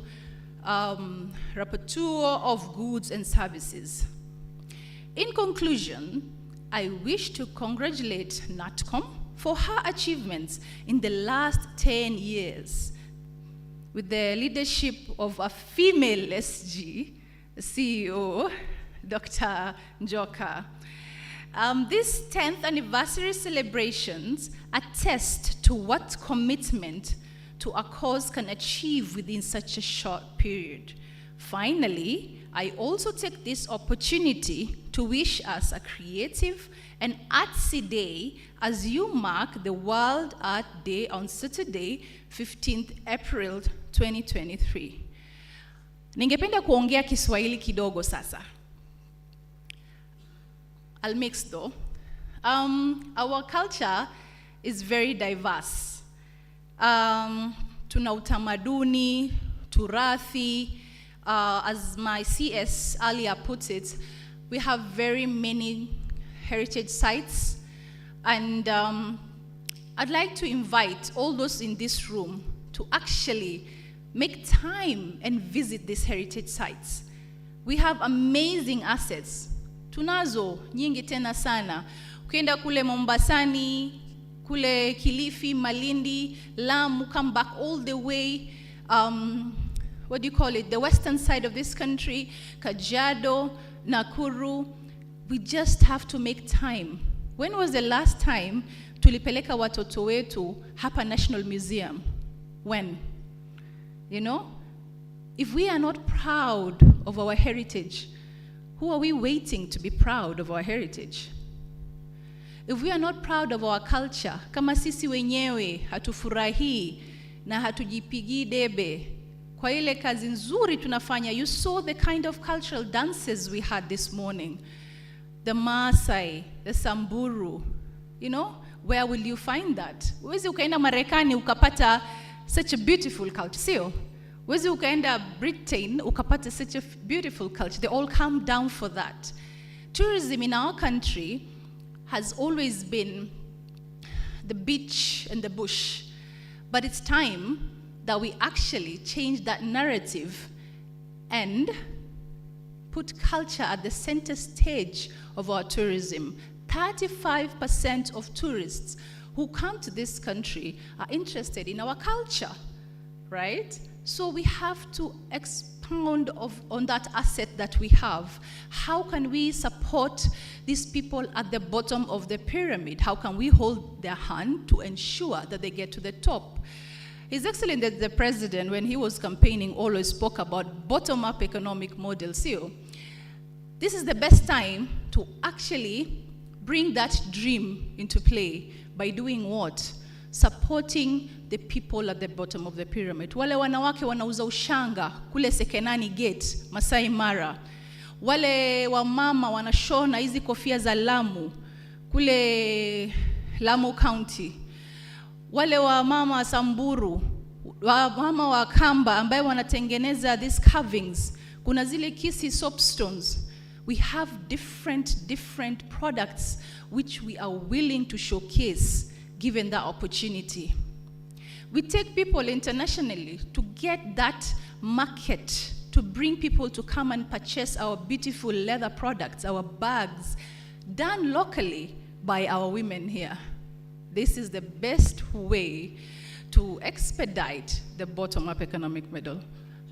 repertoire of goods and services. In conclusion, I wish to congratulate KNATCOM for her achievements in the last 10 years. With the leadership of a female SG, CEO, Dr. Njoka. These 10th anniversary celebrations attest to what commitment to a cause can achieve within such a short period. Finally, I also take this opportunity to wish us a creative and artsy day as you mark the World Art Day on Saturday, 15th April 2023. Ningependa kuongea Kiswahili kidogo sasa. I'll mix though. Our culture is very diverse. Tuna utamaduni, turathi, as my CS earlier put it, we have very many heritage sites, and I'd like to invite all those in this room to actually make time and visit these heritage sites. We have amazing assets. Tunazo nyingi tena sana. Ukienda kule Mombasani, kule Kilifi, Malindi, Lamu, come back all the way, the western side of this country, Kajiado, Nakuru. We just have to make time. When was the last time tulipeleka watoto wetu hapa National Museum? When? You know? If we are not proud of our heritage, who are we waiting to be proud of our heritage? If we are not proud of our culture, kama sisi wenyewe hatufurahi na hatujipigi debe kwa ile kazi nzuri tunafanya. You saw the kind of cultural dances we had this morning. The Maasai, the Samburu, you know, where will you find that? Huwezi ukaenda Marekani ukapata such a beautiful culture, sio? Huwezi ukaenda Britain ukapata such a beautiful culture. They all come down for that. Tourism in our country has always been the beach and the bush, but it's time that we actually change that narrative and put culture at the center stage of our tourism. 35% of tourists who come to this country are interested in our culture, right? So we have to expound on that asset that we have. How can we support these people at the bottom of the pyramid? How can we hold their hand to ensure that they get to the top? His Excellency the President, when he was campaigning, always spoke about bottom-up economic model. So this is the best time to actually bring that dream into play by doing what? Supporting the people at the bottom of the pyramid. Wale wanawake wanauza ushanga kule Sekenani Gate, Masai Mara. Wale wamama wanashona hizi kofia za Lamu kule Lamu County. Wale wamama Samburu, wamama wa Kamba ambaye wanatengeneza these carvings. Kuna zile KICC soapstones. We have different products which we are willing to showcase given that opportunity. We take people internationally to get that market, to bring people to come and purchase our beautiful leather products, our bags, done locally by our women here. This is the best way to expedite the bottom-up economic model.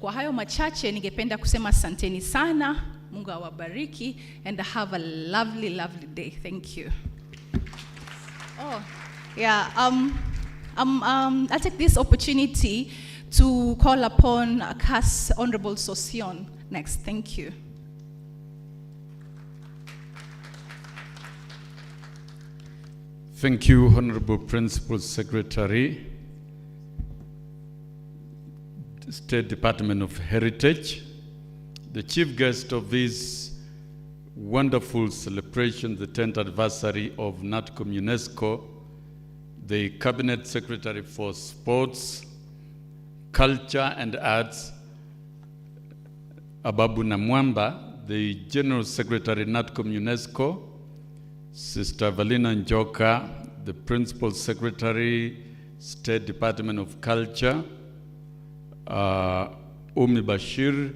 Kwa hayo machache ningependa kusema asanteni sana. Mungu awabariki, and have a lovely, lovely day. Thank you. Oh, yeah. I'll take this opportunity to call upon KAS Honorable Sosion next. Thank you. Thank you, Honorable Principal Secretary, State Department of Heritage. The chief guest of this wonderful celebration, the 10th anniversary of KNATCOM UNESCO, the Cabinet Secretary for Sports, Culture and Arts, Ababu Namwamba, the General Secretary KNATCOM UNESCO, Sister Valina Njoka, the Principal Secretary, State Department of Culture, Umi Bashir,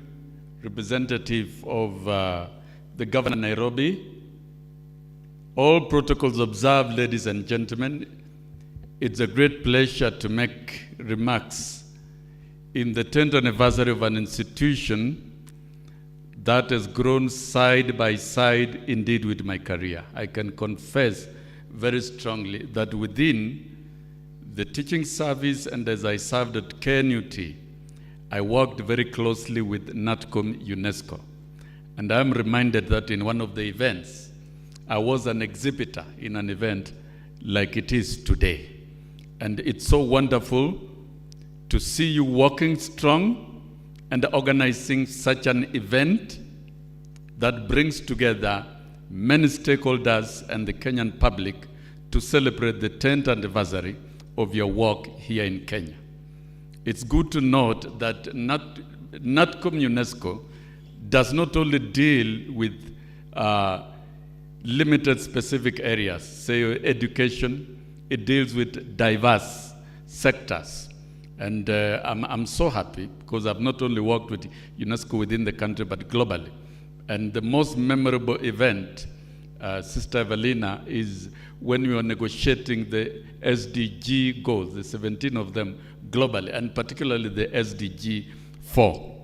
representative of the Governor of Nairobi. All protocols observed, ladies and gentlemen. It's a great pleasure to make remarks in the 10th anniversary of an institution that has grown side by side indeed with my career. I can confess very strongly that within the teaching service and as I served at KNUT, I worked very closely with KNATCOM UNESCO. And I'm reminded that in one of the events, I was an exhibitor in an event like it is today. And it's so wonderful to see you working strong and organizing such an event that brings together many stakeholders and the Kenyan public to celebrate the 10th anniversary of your work here in Kenya. It's good to note that KNATCOM UNESCO does not only deal with limited specific areas, say education, it deals with diverse sectors. And I'm so happy because I've not only worked with UNESCO within the country, but globally. And the most memorable event, Sister Evelina, is when we were negotiating the SDG goals, the 17 of them globally, and particularly the SDG 4.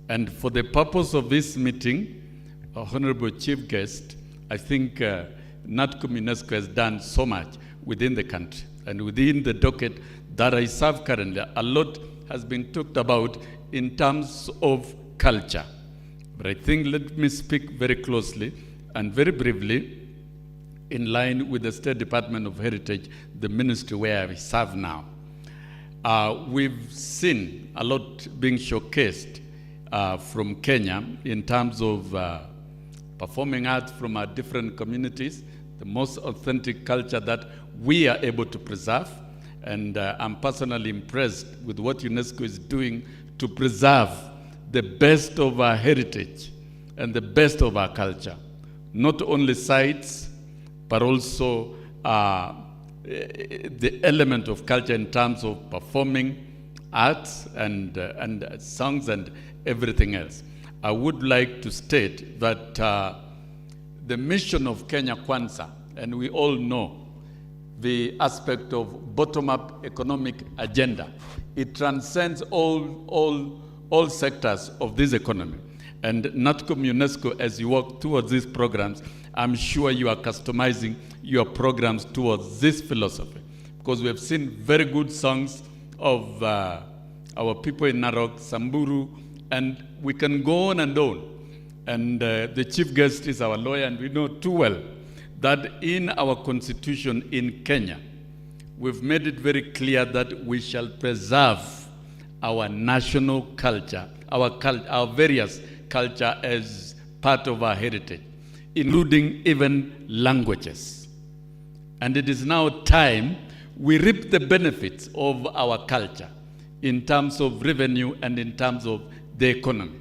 And for the purpose of this meeting, Honorable Chief Guest, I think KNATCOM UNESCO has done so much within the country. And within the docket that I serve currently, a lot has been talked about in terms of culture. But I think let me speak very closely and very briefly in line with the State Department of Heritage, the ministry where I serve now. We've seen a lot being showcased from Kenya in terms of performing arts from our different communities, the most authentic culture that we are able to preserve. And I'm personally impressed with what UNESCO is doing to preserve the best of our heritage and the best of our culture. Not only sites, but also the element of culture in terms of performing arts and songs and everything else. I would like to state that the mission of Kenya Kwanza, and we all know the aspect of bottom-up economic agenda. It transcends all sectors of this economy. And KNATCOM UNESCO, as you work towards these programs, I'm sure you are customizing your programs towards this philosophy. Because we have seen very good songs of our people in Narok, Samburu, and we can go on and on. And the chief guest is our lawyer, and we know too well that in our constitution in Kenya, we've made it very clear that we shall preserve our national culture, our various culture as part of our heritage, including even languages. And it is now time we reap the benefits of our culture in terms of revenue and in terms of the economy.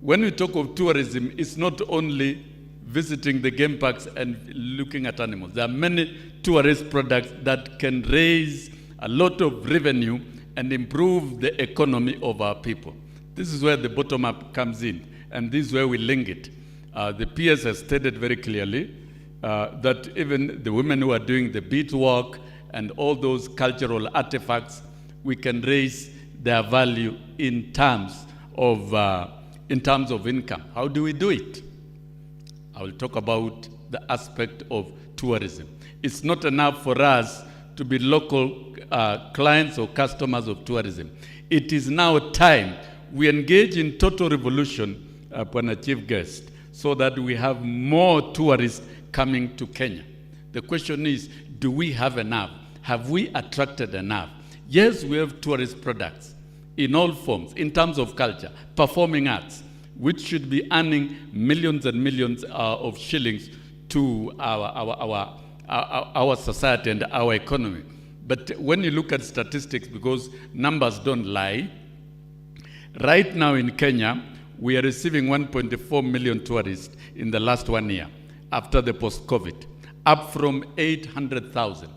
When we talk of tourism, it's not only visiting the game parks and looking at animals. There are many tourist products that can raise a lot of revenue and improve the economy of our people. This is where the bottom-up comes in, and this is where we link it. The PS has stated very clearly that even the women who are doing the beadwork and all those cultural artifacts, we can raise their value in terms of income. How do we do it? I will talk about the aspect of tourism. It's not enough for us to be local clients or customers of tourism. It is now time we engage in total revolution, upon a chief guest, so that we have more tourists coming to Kenya. The question is, do we have enough? Have we attracted enough? Yes, we have tourist products in all forms, in terms of culture, performing arts, which should be earning millions and millions of shillings to our society and our economy. But when you look at statistics, because numbers don't lie, right now in Kenya, we are receiving 1.4 million tourists in the last 1 year after the post-COVID, up from 800,000.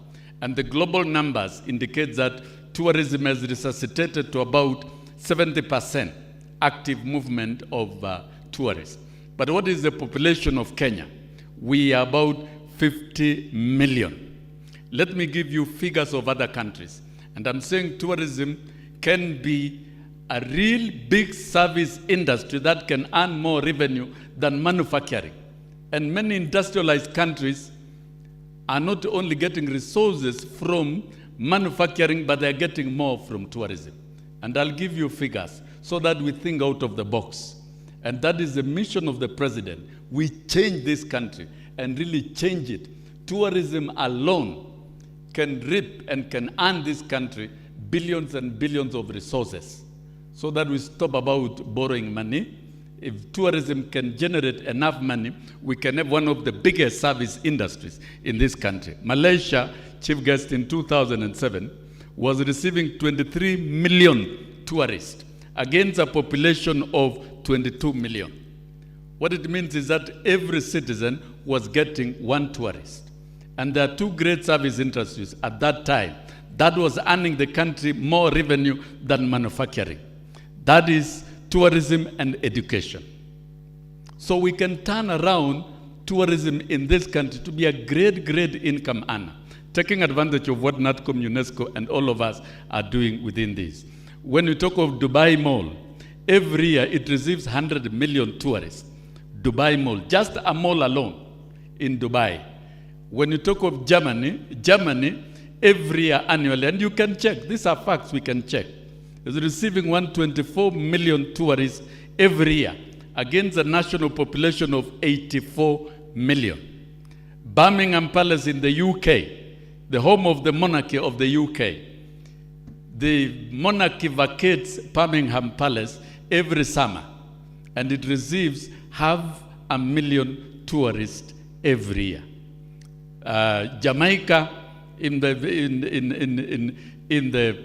And the global numbers indicate that tourism has resuscitated to about 70% active movement of tourists. But what is the population of Kenya? We are about 50 million. Let me give you figures of other countries. And I'm saying tourism can be a real big service industry that can earn more revenue than manufacturing. And many industrialized countries are not only getting resources from manufacturing, but they're getting more from tourism. And I'll give you figures so that we think out of the box. And that is the mission of the president. We change this country and really change it. Tourism alone can reap and can earn this country billions and billions of resources, so that we stop about borrowing money. If tourism can generate enough money, we can have one of the biggest service industries in this country. Malaysia, chief guest in 2007, was receiving 23 million tourists against a population of 22 million. What it means is that every citizen was getting one tourist. And there are two great service industries at that time that was earning the country more revenue than manufacturing. That is tourism and education. So we can turn around tourism in this country to be a great, great income earner, taking advantage of what KNATCOM, UNESCO, and all of us are doing within this. When we talk of Dubai Mall, every year it receives 100 million tourists. Dubai Mall, just a mall alone in Dubai. When you talk of Germany, every year annually, and you can check, these are facts we can check, is receiving 124 million tourists every year against a national population of 84 million. Birmingham Palace in the UK, the home of the monarchy of the UK. The monarchy vacates Birmingham Palace every summer, and it receives 500,000 tourists every year. Jamaica in the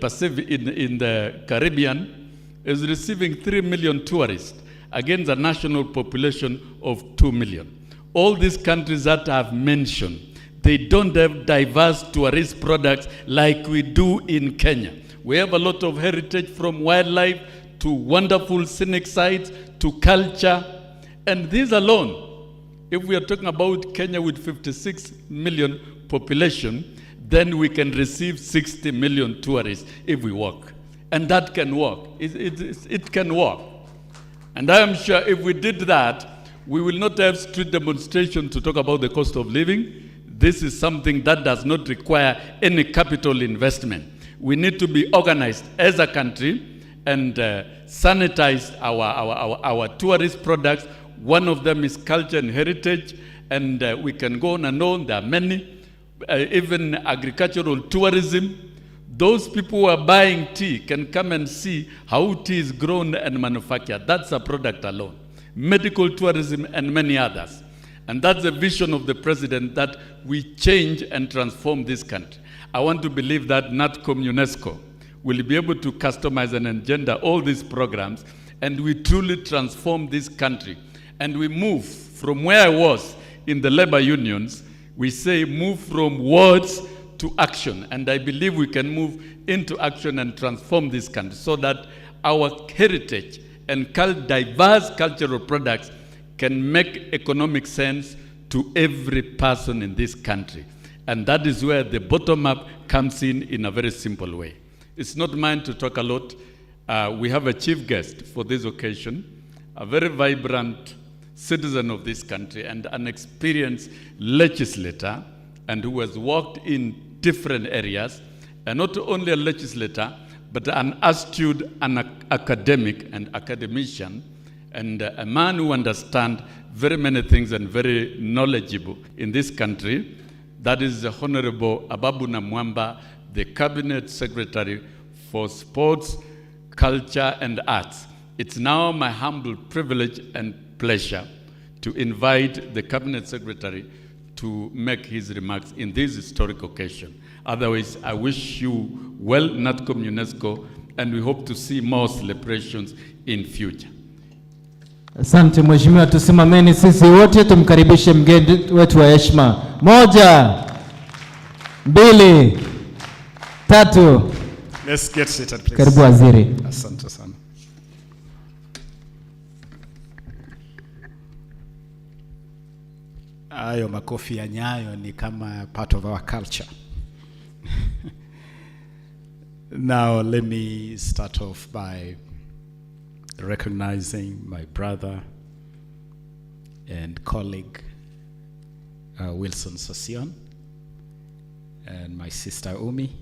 Pacific, in the Caribbean, is receiving 3 million tourists against a national population of 2 million. All these countries that I've mentioned, they don't have diverse tourist products like we do in Kenya. We have a lot of heritage, from wildlife to wonderful scenic sites to culture. And this alone, if we are talking about Kenya with 56 million population, then we can receive 60 million tourists if we work. And that can work. It can work. And I am sure if we did that, we will not have street demonstration to talk about the cost of living. This is something that does not require any capital investment. We need to be organized as a country and sanitize our tourist products. One of them is culture and heritage, and we can go on and on. There are many, even agricultural tourism. Those people who are buying tea can come and see how tea is grown and manufactured. That's a product alone. Medical tourism and many others. And that's the vision of the president, that we change and transform this country. I want to believe that KNATCOM UNESCO will be able to customize and engender all these programs, and we truly transform this country. And we move from where I was in the labor unions, we say move from words to action. And I believe we can move into action and transform this country so that our heritage and diverse cultural products can make economic sense to every person in this country. And that is where the bottom-up comes in a very simple way. It's not mine to talk a lot. We have a chief guest for this occasion, a very vibrant citizen of this country and an experienced legislator, and who has worked in different areas, and not only a legislator, but an astute academic and academician, and a man who understands very many things and very knowledgeable in this country. That is the Honorable Ababuna Mwamba, the Cabinet Secretary for Sports, Culture and Arts. It's now my humble privilege and pleasure to invite the Cabinet Secretary to make his remarks in this historic occasion. Otherwise, I wish you well, KNATCOM UNESCO, and we hope to see more celebrations in future. Asante Mheshimiwa, tusimameni sisi wote tumkaribishe mgeni wetu wa heshima. 1, 2, 3. Let's get seated, please. Karibu waziri. Asante sana. Hayo makofi ya Nyayo ni kama part of our culture. Now let me start off by recognizing my brother and colleague Wilson Sosion, and my sister Umi,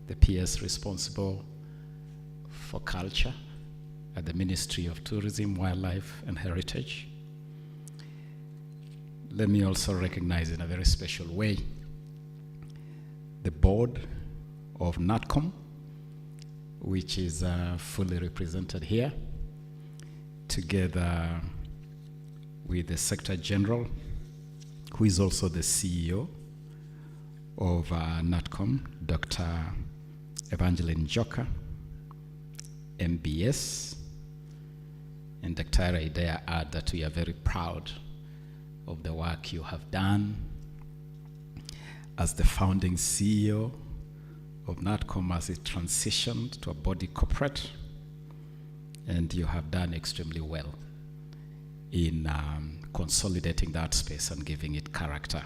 the PS responsible for culture at the Ministry of Tourism, Wildlife and Heritage. Let me also recognize in a very special way the board of KNATCOM, which is fully represented here, together with the Secretary General, who is also the CEO of KNATCOM, Dr. Evangeline Joka, MBS, and Dr. Idea add that we are very proud of the work you have done as the founding CEO of KNATCOM as it transitioned to a body corporate, and you have done extremely well in consolidating that space and giving it character.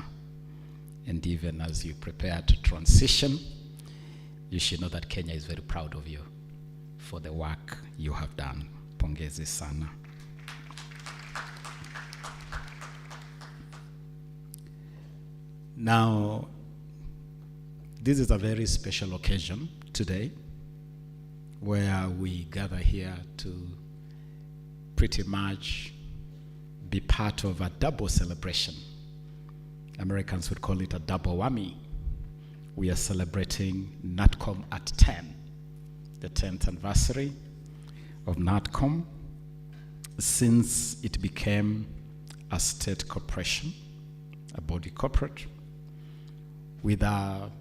And even as you prepare to transition, you should know that Kenya is very proud of you for the work you have done. Pongezi sana. Now, this is a very special occasion today where we gather here to pretty much be part of a double celebration. Americans would call it a double whammy. We are celebrating KNATCOM at 10, the 10th anniversary of KNATCOM since it became a state corporation, a body corporate, with a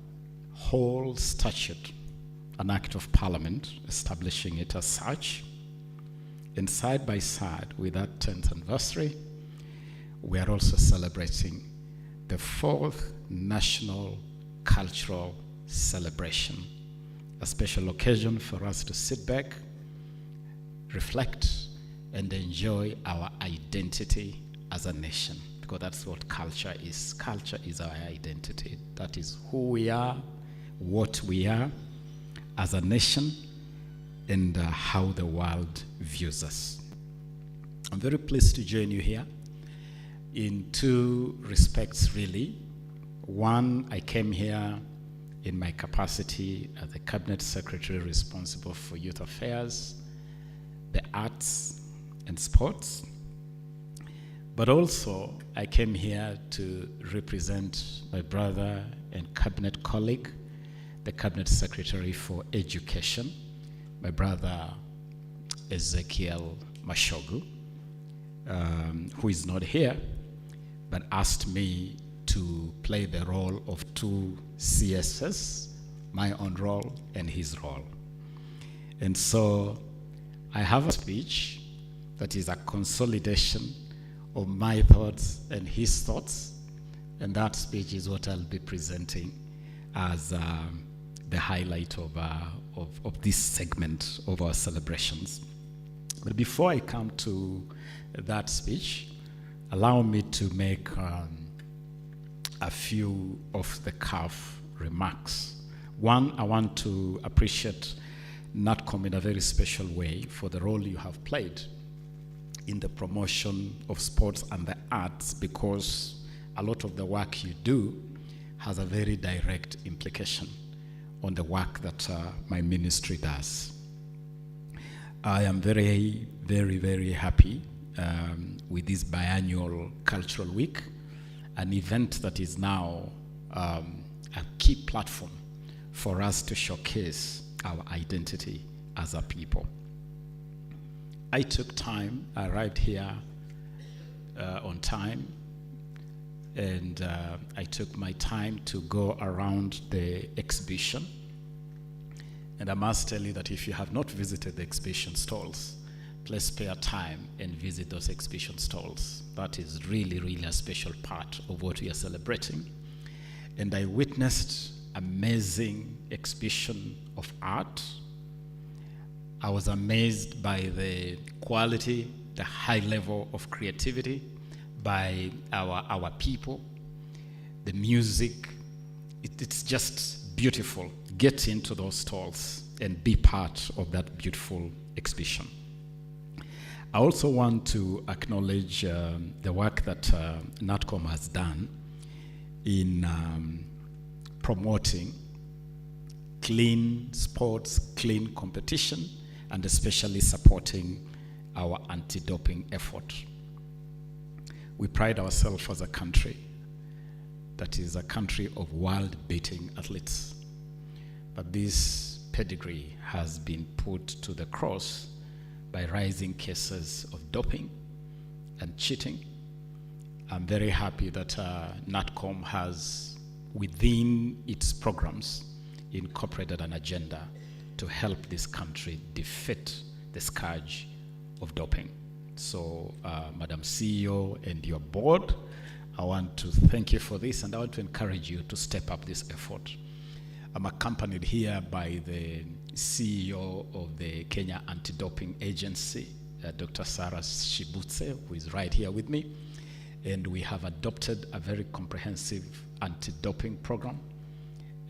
whole statute, an act of parliament establishing it as such. And side by side with that 10th anniversary, we are also celebrating the 4th National Cultural Celebration, a special occasion for us to sit back, reflect, and enjoy our identity as a nation, because that's what culture is. Culture is our identity. That is who we are, what we are as a nation, and how the world views us. I'm very pleased to join you here in two respects, really. One, I came here in my capacity as the Cabinet Secretary responsible for youth affairs, the arts, and sports. But also, I came here to represent my brother and cabinet colleague, the Cabinet Secretary for Education, my brother Ezekiel Mashogu, who is not here, but asked me to play the role of two CSS, my own role and his role. And so I have a speech that is a consolidation of my thoughts and his thoughts, and that speech is what I'll be presenting as the highlight of this segment of our celebrations. But before I come to that speech, allow me to make a few off-the-cuff remarks. One, I want to appreciate NATCOM in a very special way for the role you have played in the promotion of sports and the arts, because a lot of the work you do has a very direct implication on the work that my ministry does. I am very, very, very happy with this biannual cultural week, an event that is now a key platform for us to showcase our identity as a people. I took time, I arrived here on time, and I took my time to go around the exhibition. And I must tell you that if you have not visited the exhibition stalls, please spare time and visit those exhibition stalls. That is really, really a special part of what we are celebrating. And I witnessed amazing exhibition of art. I was amazed by the quality, the high level of creativity by our people, the music. It's just beautiful. Get into those stalls and be part of that beautiful exhibition. I also want to acknowledge the work that NATCOM has done in promoting clean sports, clean competition, and especially supporting our anti-doping effort. We pride ourselves as a country that is a country of world-beating athletes. But this pedigree has been put to the cross by rising cases of doping and cheating. I'm very happy that NATCOM has, within its programs, incorporated an agenda to help this country defeat the scourge of doping. So, Madam CEO and your board, I want to thank you for this, and I want to encourage you to step up this effort. I'm accompanied here by the CEO of the Kenya Anti-Doping Agency, Dr. Sarah Shibutse, who is right here with me. And we have adopted a very comprehensive anti-doping program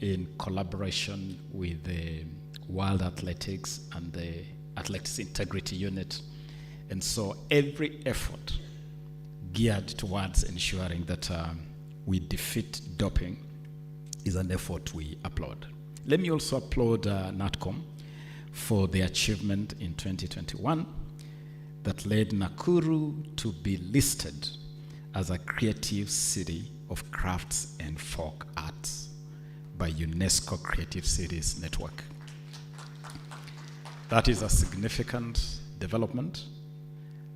in collaboration with the World Athletics and the Athletics Integrity Unit. And so every effort geared towards ensuring that we defeat doping is an effort we applaud. Let me also applaud NATCOM for the achievement in 2021 that led Nakuru to be listed as a creative city of crafts and folk arts by UNESCO Creative Cities Network. That is a significant development,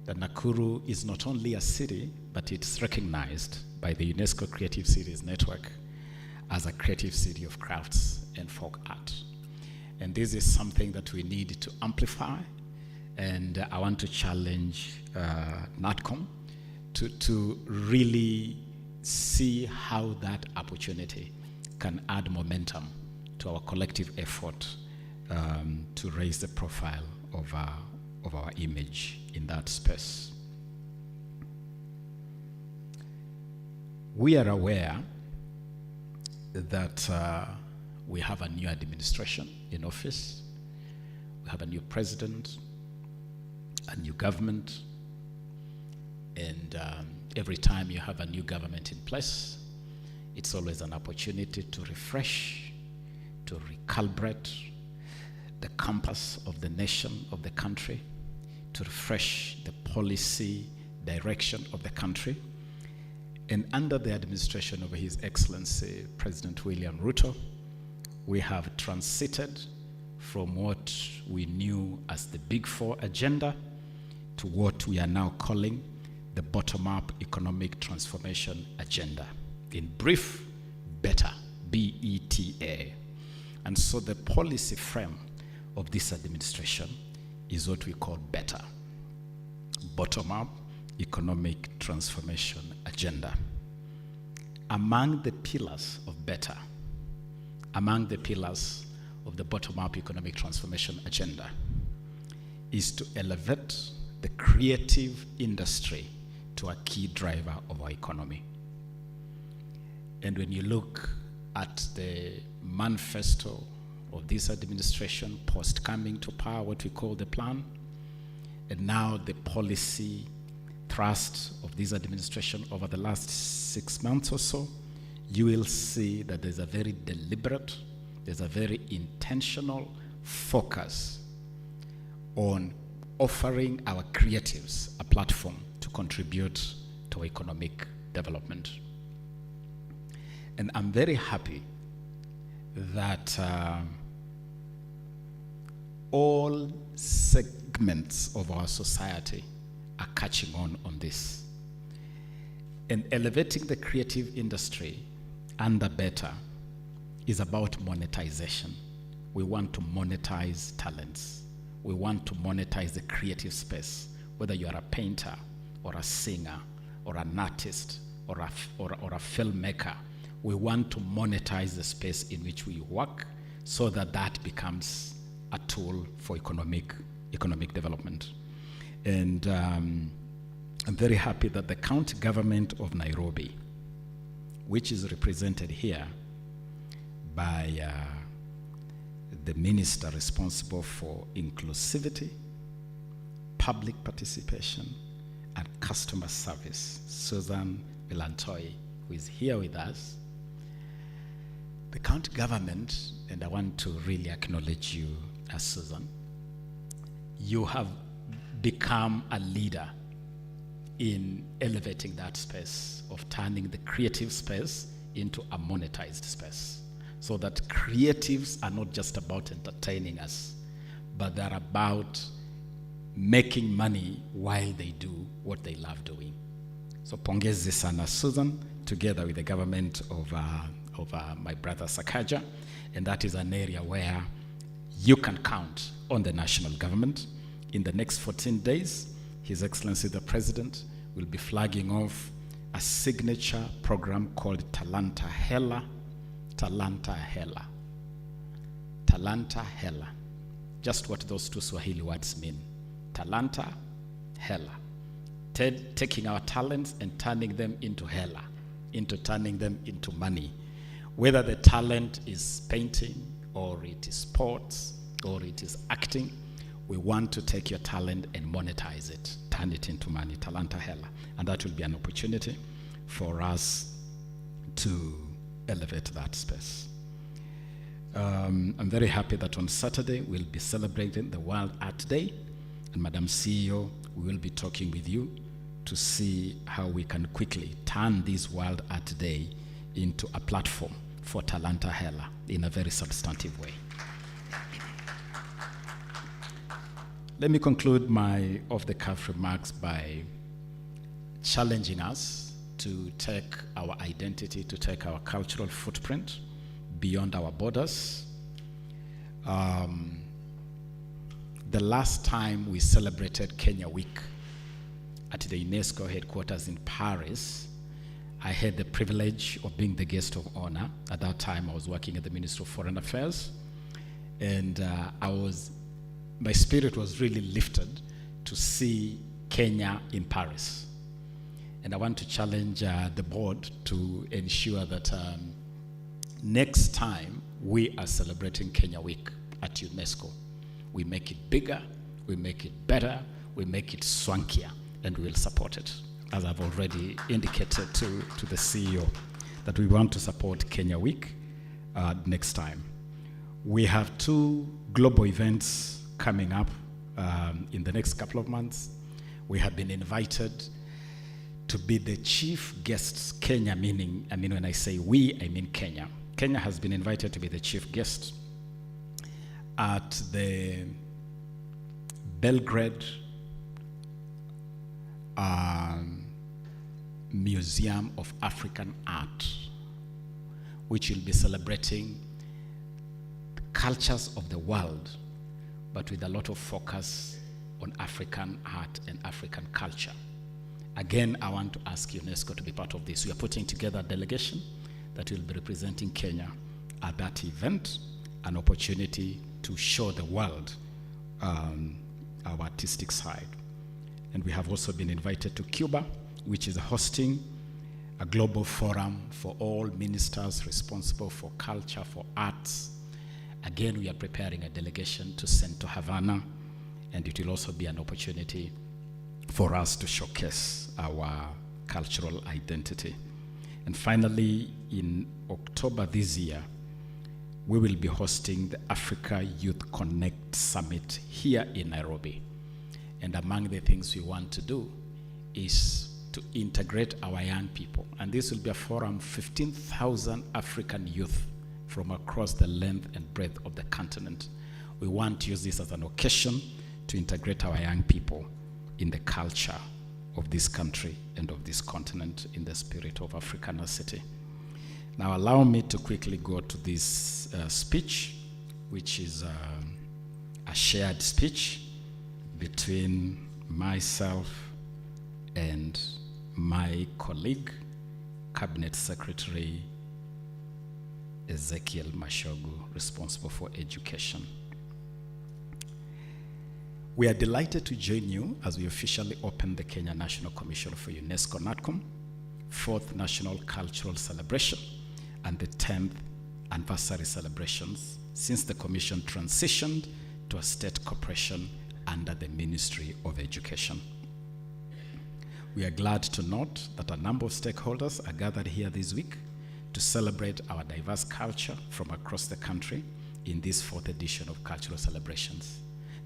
that Nakuru is not only a city, but it's recognized by the UNESCO Creative Cities Network as a creative city of crafts and folk art. And this is something that we need to amplify, and I want to challenge NATCOM to really see how that opportunity can add momentum to our collective effort to raise the profile of of our image in that space. We are aware that we have a new administration in office. We have a new president, a new government, and every time you have a new government in place, it's always an opportunity to refresh, to recalibrate the compass of the nation, of the country, to refresh the policy direction of the country. And under the administration of His Excellency President William Ruto, we have transited from what we knew as the Big Four agenda to what we are now calling the bottom-up economic transformation agenda. In brief, BETA, B-E-T-A. And so the policy frame of this administration is what we call BETA, bottom-up economic transformation agenda. Among the pillars of BETA, among the pillars of the bottom-up economic transformation agenda, is to elevate the creative industry to a key driver of our economy. And when you look at the manifesto of this administration post coming to power, what we call the plan, and now the policy thrust of this administration over the last 6 months or so, you will see that there's a very deliberate, there's a very intentional focus on offering our creatives a platform to contribute to economic development. And I'm very happy that all segments of our society are catching on this. And elevating the creative industry under BETA is about monetization. We want to monetize talents. We want to monetize the creative space, whether you are a painter or a singer or an artist or a filmmaker. We want to monetize the space in which we work so that that becomes a tool for economic development. And I'm very happy that the county government of Nairobi, which is represented here by the minister responsible for inclusivity, public participation, and customer service, Susan Bilantoi, who is here with us. The county government, and I want to really acknowledge you as Susan, you have become a leader in elevating that space of turning the creative space into a monetized space, so that creatives are not just about entertaining us, but they're about making money while they do what they love doing. So pongezi sana Susan, together with the government of my brother Sakaja, and that is an area where you can count on the national government. In the next 14 days, His Excellency the President will be flagging off a signature program called Talanta Hela. Talanta Hela. Talanta Hela. Just what those two Swahili words mean. Talanta Hela. Taking our talents and turning them into hela, turning them into money. Whether the talent is painting, or it is sports, or it is acting, we want to take your talent and monetize it, turn it into money, Talanta Hela. And that will be an opportunity for us to elevate that space. I'm very happy that on Saturday we'll be celebrating the World Art Day, and Madam CEO, we will be talking with you to see how we can quickly turn this World Art Day into a platform for Talanta Hela in a very substantive way. Let me conclude my off-the-cuff remarks by challenging us to take our identity, to take our cultural footprint beyond our borders. The last time we celebrated Kenya Week at the UNESCO headquarters in Paris, I had the privilege of being the guest of honor. At that time, I was working at the Ministry of Foreign Affairs, and my spirit was really lifted to see Kenya in Paris. And I want to challenge the board to ensure that next time we are celebrating Kenya Week at UNESCO, we make it bigger, we make it better, we make it swankier, and we will support it. As I've already indicated to the CEO, that we want to support Kenya Week next time. We have 2 global events coming up in the next couple of months. We have been invited to be the chief guests, Kenya meaning, when I say we, I mean Kenya. Kenya has been invited to be the chief guest at the Belgrade Museum of African Art, which will be celebrating cultures of the world, but with a lot of focus on African art and African culture. Again, I want to ask UNESCO to be part of this. We are putting together a delegation that will be representing Kenya at that event, an opportunity to show the world our artistic side. And we have also been invited to Cuba, which is hosting a global forum for all ministers responsible for culture, for arts. Again, we are preparing a delegation to send to Havana, and it will also be an opportunity for us to showcase our cultural identity. And finally, in October this year, we will be hosting the Africa Youth Connect Summit here in Nairobi. And among the things we want to do is to integrate our young people. And this will be a forum, 15,000 African youth from across the length and breadth of the continent. We want to use this as an occasion to integrate our young people in the culture of this country and of this continent in the spirit of Africanity. Now allow me to quickly go to this speech, which is a shared speech between myself and my colleague, Cabinet Secretary Ezekiel Mashogu, responsible for education. We are delighted to join you as we officially open the Kenya National Commission for UNESCO KNATCOM 4th National Cultural Celebration and the 10th anniversary celebrations since the Commission transitioned to a state corporation under the Ministry of Education. We are glad to note that a number of stakeholders are gathered here this week to celebrate our diverse culture from across the country in this 4th edition of Cultural Celebrations.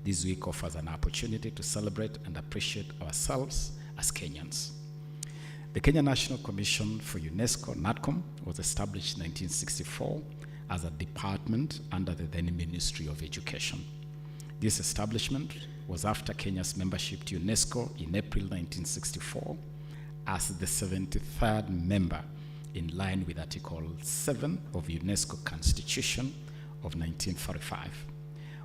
This week offers an opportunity to celebrate and appreciate ourselves as Kenyans. The Kenya National Commission for UNESCO, KNATCOM, was established in 1964 as a department under the then Ministry of Education. This establishment was after Kenya's membership to UNESCO in April 1964 as the 73rd member in line with Article 7 of UNESCO Constitution of 1945.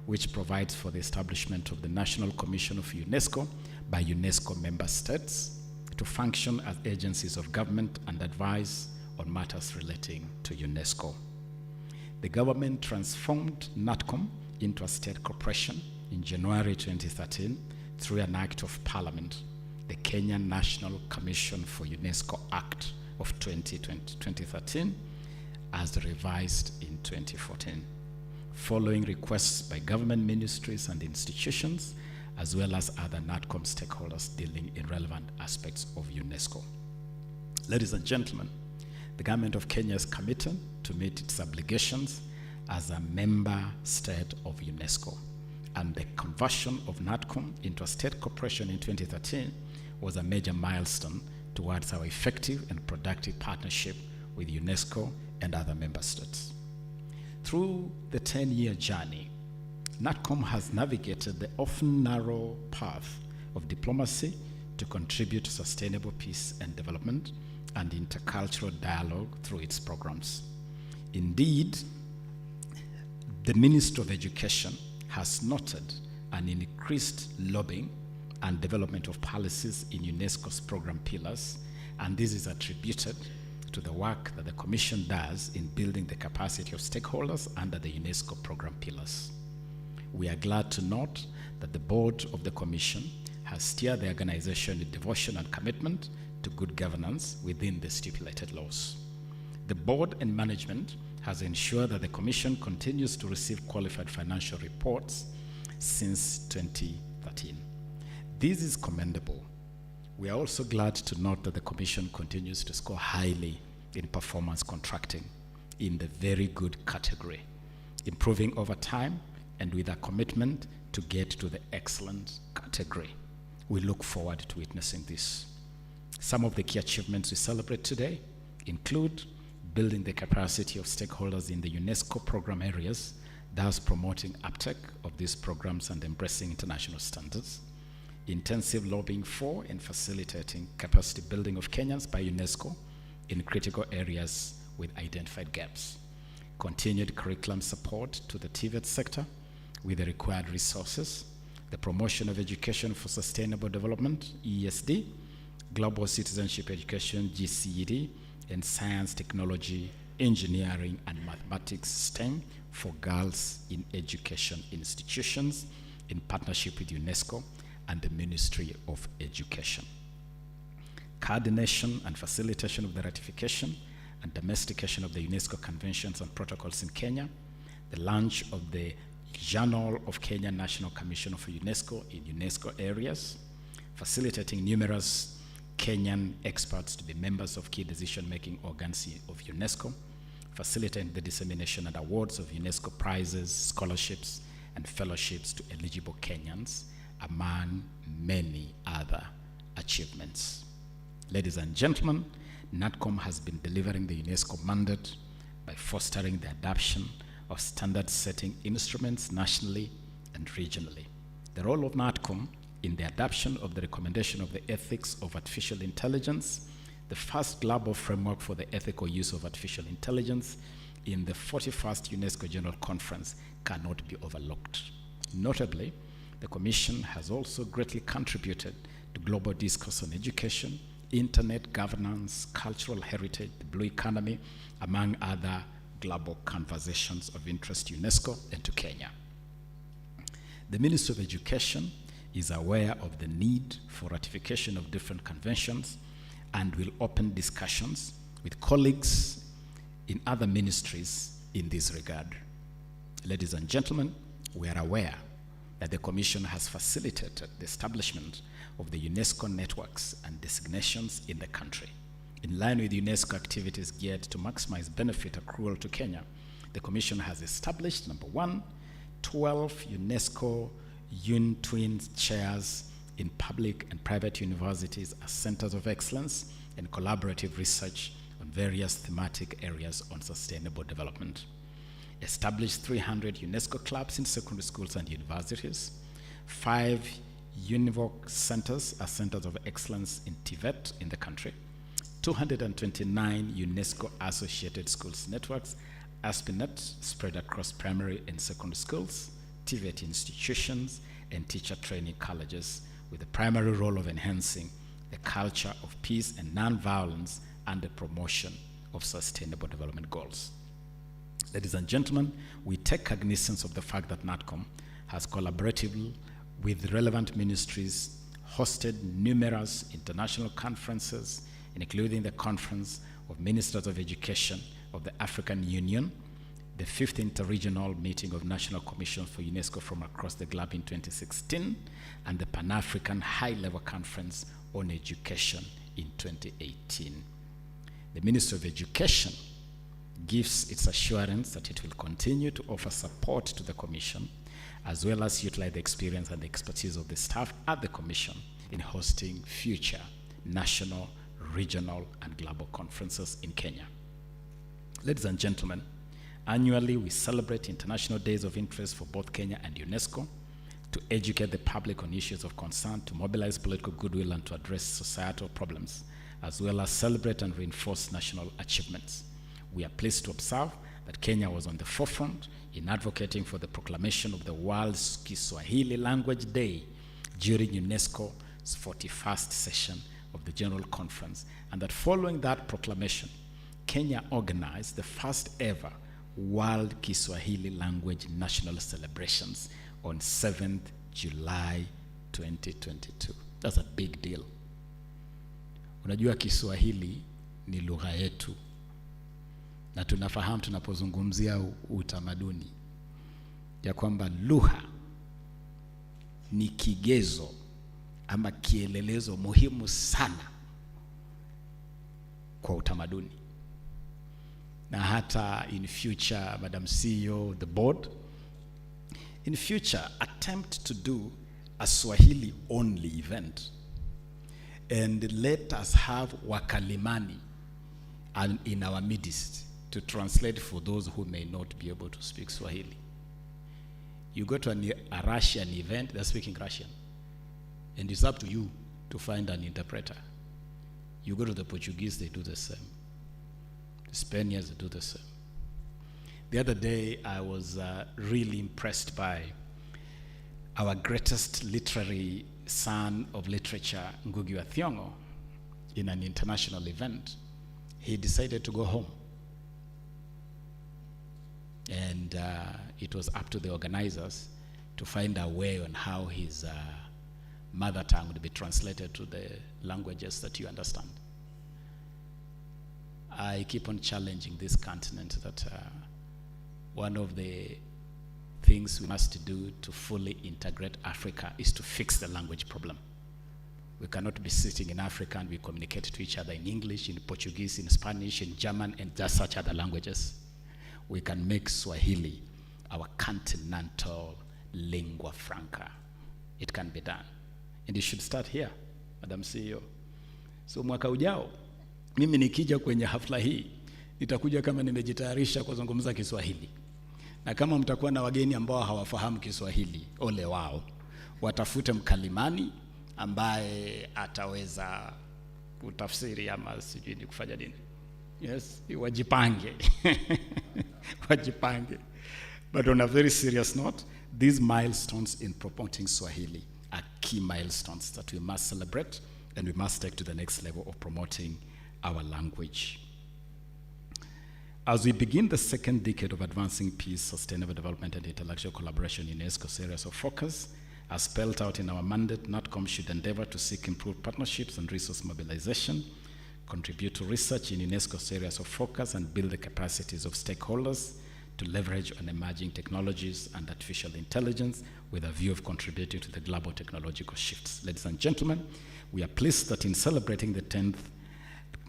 Which provides for the establishment of the National Commission of UNESCO by UNESCO member states to function as agencies of government and advise on matters relating to UNESCO. The government transformed KNATCOM into a state corporation in January 2013 through an act of parliament, the Kenya National Commission for UNESCO Act of 2013, as revised in 2014. Following requests by government ministries and institutions, as well as other KNATCOM stakeholders dealing in relevant aspects of UNESCO. Ladies and gentlemen, the government of Kenya is committed to meet its obligations as a member state of UNESCO, and the conversion of KNATCOM into a state corporation in 2013 was a major milestone towards our effective and productive partnership with UNESCO and other member states. Through the 10-year journey, KNATCOM has navigated the often narrow path of diplomacy to contribute to sustainable peace and development and intercultural dialogue through its programs. Indeed, the Ministry of Education has noted an increased lobbying and development of policies in UNESCO's program pillars, and this is attributed to the work that the Commission does in building the capacity of stakeholders under the UNESCO program pillars. We are glad to note that the board of the Commission has steered the organization with devotion and commitment to good governance within the stipulated laws. The board and management has ensured that the Commission continues to receive qualified financial reports since 2013. This is commendable. We are also glad to note that the Commission continues to score highly in performance contracting in the very good category, improving over time and with a commitment to get to the excellent category. We look forward to witnessing this. Some of the key achievements we celebrate today include building the capacity of stakeholders in the UNESCO program areas, thus promoting uptake of these programs and embracing international standards, intensive lobbying for and facilitating capacity building of Kenyans by UNESCO in critical areas with identified gaps, continued curriculum support to the TVET sector with the required resources, the promotion of education for sustainable development, ESD, global citizenship education, GCED, and science, technology, engineering, and mathematics STEM for girls in education institutions in partnership with UNESCO and the Ministry of Education. Coordination and facilitation of the ratification and domestication of the UNESCO conventions and protocols in Kenya, the launch of the Journal of Kenya National Commission for UNESCO in UNESCO areas, facilitating numerous Kenyan experts to be members of key decision-making organs of UNESCO, facilitating the dissemination and awards of UNESCO prizes, scholarships, and fellowships to eligible Kenyans, among many other achievements. Ladies and gentlemen, KNATCOM has been delivering the UNESCO mandate by fostering the adoption of standard-setting instruments nationally and regionally. The role of KNATCOM in the adoption of the recommendation of the ethics of artificial intelligence, the first global framework for the ethical use of artificial intelligence in the 41st UNESCO General Conference, cannot be overlooked. Notably, the Commission has also greatly contributed to global discourse on education, internet governance, cultural heritage, the blue economy, among other global conversations of interest to UNESCO and to Kenya. The Ministry of Education is aware of the need for ratification of different conventions and will open discussions with colleagues in other ministries in this regard. Ladies and gentlemen, we are aware that the Commission has facilitated the establishment of the UNESCO networks and designations in the country. In line with UNESCO activities geared to maximize benefit accrual to Kenya, the Commission has established, number one, 12 UNESCO UNTWIN chairs in public and private universities as centers of excellence and collaborative research on various thematic areas on sustainable development. Established 300 UNESCO clubs in secondary schools and universities, 5 UNIVOC centers as centers of excellence in TVET in the country, 229 UNESCO associated schools networks, ASPINET spread across primary and secondary schools, TVET institutions, and teacher training colleges with the primary role of enhancing the culture of peace and non-violence and the promotion of sustainable development goals. Ladies and gentlemen, we take cognizance of the fact that KNATCOM has collaboratively with relevant ministries hosted numerous international conferences, including the Conference of Ministers of Education of the African Union, the 5th Interregional Meeting of National Commissions for UNESCO from across the globe in 2016, and the Pan-African High-Level Conference on Education in 2018. The Ministry of Education gives its assurance that it will continue to offer support to the Commission, as well as utilize the experience and the expertise of the staff at the Commission in hosting future national, regional, and global conferences in Kenya. Ladies and gentlemen, annually we celebrate International Days of Interest for both Kenya and UNESCO to educate the public on issues of concern, to mobilize political goodwill, and to address societal problems, as well as celebrate and reinforce national achievements. We are pleased to observe that Kenya was on the forefront in advocating for the proclamation of the World's Kiswahili Language Day during UNESCO's 41st session of the General Conference, and that following that proclamation, Kenya organized the first ever World Kiswahili Language National Celebrations on 7th July 2022. That's a big deal. Unajua Kiswahili ni lugha yetu, na tunafahamu tunapozungumzia utamaduni ya kwamba lugha ni kigezo ama kielelezo muhimu sana kwa utamaduni. Na hata in future, Madam CEO, the board, in future attempt to do a Swahili only event, and let us have wakalimani in our midst to translate for those who may not be able to speak Swahili. You go to a Russian event, they're speaking Russian, and it's up to you to find an interpreter. You go to the Portuguese, they do the same. The Spaniards do the same. The other day, I was really impressed by our greatest literary son of literature, Ngugi wa Thiong'o, in an international event. He decided to go home. And it was up to the organizers to find a way on how his mother tongue would be translated to the languages that you understand. I keep on challenging this continent that one of the things we must do to fully integrate Africa is to fix the language problem. We cannot be sitting in Africa and we communicate to each other in English, in Portuguese, in Spanish, in German, and just such other languages. We can make Swahili our continental lingua franca. It can be done. And it should start here, Madam CEO. So mwaka ujao, mimi nikija kwenye hafla hii, nitakuja kama nimejitayarisha kuzungumza Kiswahili. Na kama mtakuwa na wageni ambao hawafahamu Kiswahili, ole wao. Watafute mkalimani ambaye ataweza kutafsiri ama sijui ni kufanya nini. Yes, wajipange. Wajipange. But on a very serious note, these milestones in promoting Swahili are key milestones that we must celebrate, and we must take to the next level of promoting our language. As we begin the second decade of advancing peace, sustainable development, and intellectual collaboration in UNESCO's areas of focus, as spelled out in our mandate, NATCOM should endeavor to seek improved partnerships and resource mobilization, contribute to research in UNESCO's areas of focus, and build the capacities of stakeholders to leverage on emerging technologies and artificial intelligence with a view of contributing to the global technological shifts. Ladies and gentlemen, we are pleased that in celebrating the 10th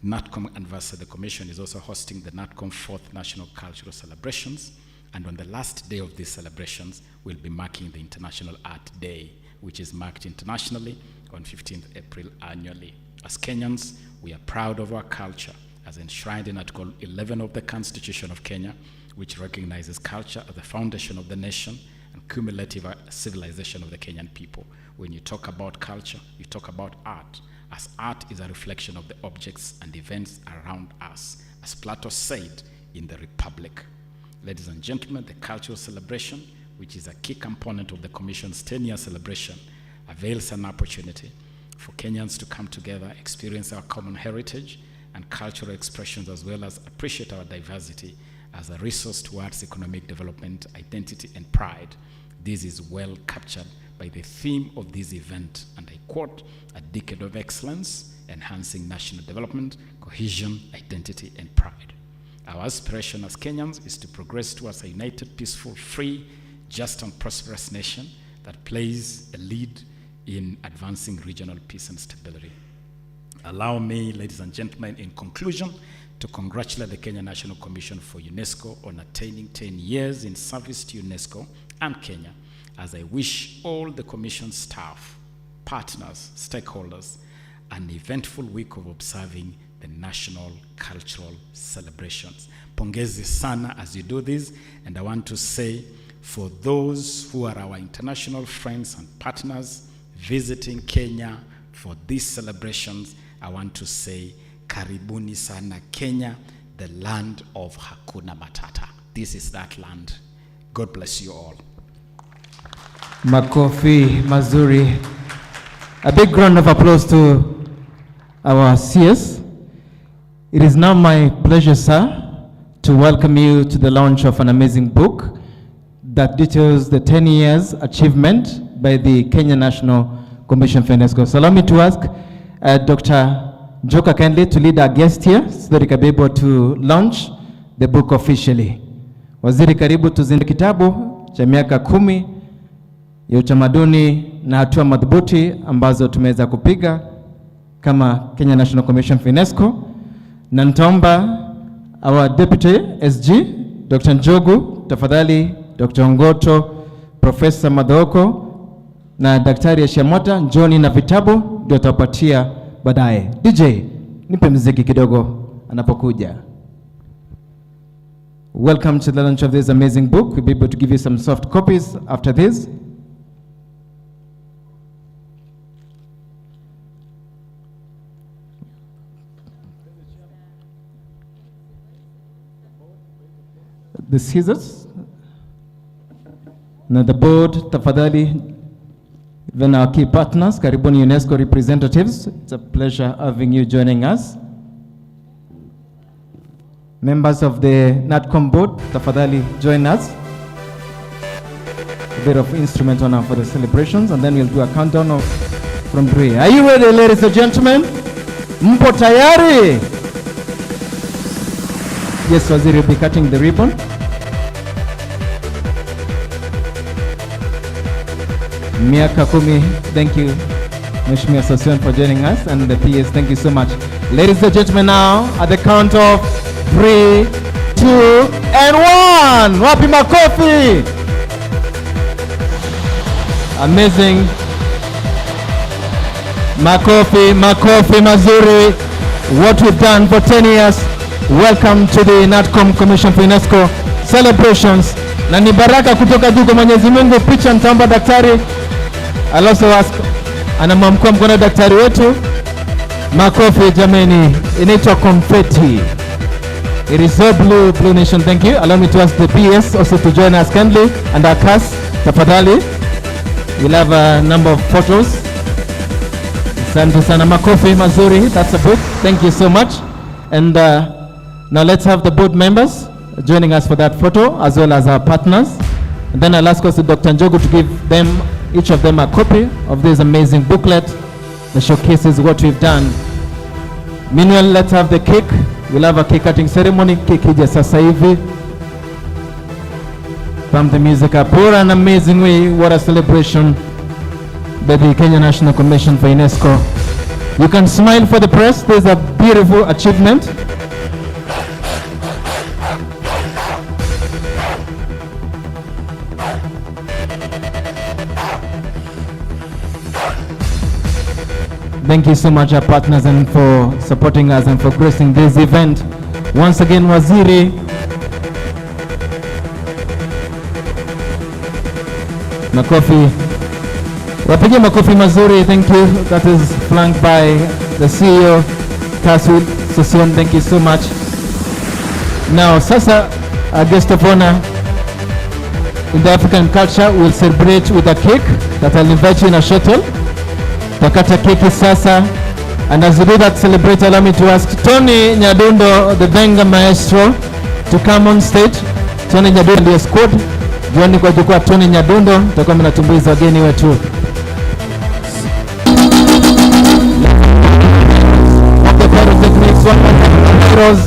NATCOM anniversary, the Commission is also hosting the NATCOM 4th National Cultural Celebrations, and on the last day of these celebrations, we'll be marking the International Art Day, which is marked internationally on 15th April annually. As Kenyans, we are proud of our culture, as enshrined in Article 11 of the Constitution of Kenya, which recognizes culture as the foundation of the nation and cumulative civilization of the Kenyan people. When you talk about culture, you talk about art, as art is a reflection of the objects and events around us, as Plato said in the Republic. Ladies and gentlemen, the cultural celebration, which is a key component of the Commission's 10-year celebration, avails an opportunity for Kenyans to come together, experience our common heritage and cultural expressions, as well as appreciate our diversity as a resource towards economic development, identity, and pride. This is well captured by the theme of this event, and I quote, "A decade of excellence, enhancing national development, cohesion, identity, and pride." Our aspiration as Kenyans is to progress towards a united, peaceful, free, just, and prosperous nation that plays a lead in advancing regional peace and stability. Allow me, ladies and gentlemen, in conclusion, to congratulate the Kenya National Commission for UNESCO on attaining 10 years in service to UNESCO and Kenya, as I wish all the Commission staff, partners, stakeholders, an eventful week of observing the national cultural celebrations. Pongezi sana as you do this, and I want to say, for those who are our international friends and partners visiting Kenya for these celebrations, I want to say, karibuni sana Kenya, the land of Hakuna Matata. This is that land. God bless you all. Makofi mazuri. A big round of applause to our CS. It is now my pleasure, sir, to welcome you to the launch of an amazing book that details the 10 years achievement by the Kenya National Commission for UNESCO. So allow me to ask Dr. Joka kindly to lead our guest here so that he can be able to launch the book officially. Waziri, karibu tuzindue kitabu cha miaka 10 ya utamaduni na hatua madhubuti ambazo tumeweza kupiga kama Kenya National Commission for UNESCO, na nitaomba our Deputy SG Dr. Njogu, tafadhali Dr. Ngoto, Professor Madhoko na Daktari Ashamota, njoni na vitabu ndio tutapatia baadaye. DJ, nipe muziki kidogo anapokuja. Welcome to the launch of this amazing book. We'll be able to give you some soft copies after this. The scissors. Now the board, tafadhali, even our key partners, karibuni UNESCO representatives. It's a pleasure having you joining us. Members of the KNATCOM board, tafadhali join us. A bit of instrumental now for the celebrations, and then we'll do a countdown of from 3. Are you ready, ladies and gentlemen? Mpo tayari? Yes, Waziri will be cutting the ribbon. Miaka 10, thank you, Mheshimiwa Sosyon, for joining us, and the PS, thank you so much. Ladies and gentlemen, now at the count of 3, 2, and 1. Wapi makofi! Amazing. Makofi, makofi mazuri. What we've done for 10 years. Welcome to the KNATCOM Commission for UNESCO celebrations. Na ni baraka kutoka juu kwa Mwenyezi Mungu. Picha nitaomba daktari. I'll also ask anamwamkua mkono daktari wetu. Makofi jameni. Inaitwa confetti. It is so blue, Blue Nation, thank you. Allow me to ask the PS also to join us kindly, and our cast, tafadhali. We'll have a number of photos. Asante sana, makofi mazuri, that's a book. Thank you so much. And now let's have the board members joining us for that photo, as well as our partners. And then I'll ask also Dr. Njogu to give them, each of them, a copy of this amazing booklet that showcases what we've done. Meanwhile, let's have the cake. We'll have a cake cutting ceremony. Cake ija sasa hivi. Pump the music up. What an amazing way. What a celebration by the Kenya National Commission for UNESCO. You can smile for the press. There's a beautiful achievement. Thank you so much, our partners, and for supporting us and for gracing this event. Once again, Waziri, makofi. Wapige makofi mazuri, thank you. That is flanked by the CEO, Kasu Sosyon, thank you so much. Now, sasa, our guest of honor, in the African culture, we'll celebrate with a cake that I'll invite you in a shuttle. Takata keki sasa, and as we do that celebrate, allow me to ask Tony Nyadundo, the Benga maestro, to come on stage. Tony Nyadundo ndiye squad. Jioni kwa jukwaa Tony Nyadundo, tutakuwa mnatumbuiza wageni wetu. Of the pyrotechnics, 100 heroes.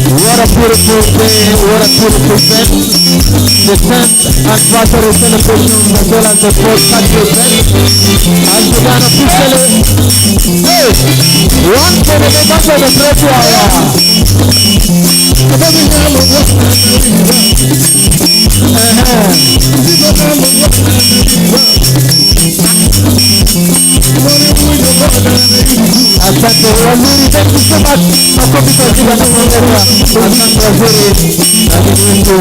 What a beautiful day, what a beautiful event. The 10th anniversary celebration as well as the fourth country event has begun officially. Hey, one for the members of the press Asante waziri, thank you so much much. Makofi kwa ajili ya kuongeza. Asante waziri na wetu.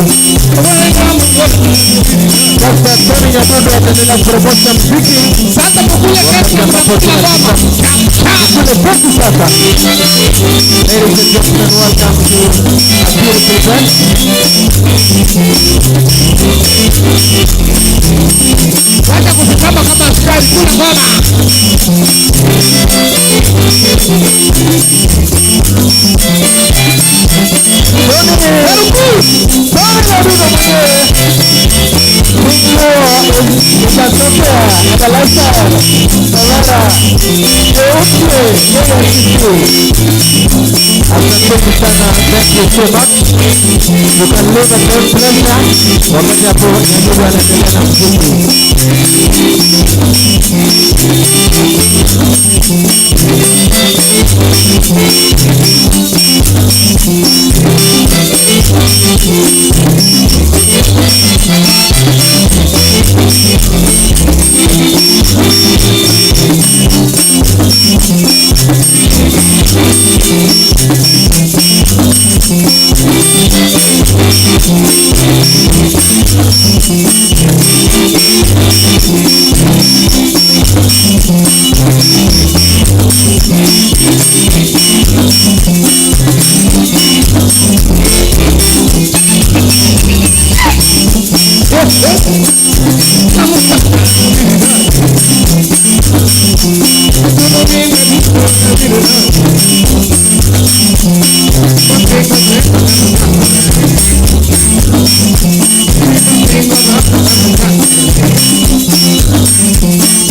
Dr. Tony Nyagondo ataendelea kupromote muziki. Sasa kukule kesho tunakula ngoma. Kule kwetu sasa. Ladies and gentlemen, welcome to a beautiful event. Wacha kusimama kama askari, kula ngoma. Asante sana, thank you so much. You can leave a great pleasure. Wakati hapo Nyagogo anaendelea na muziki.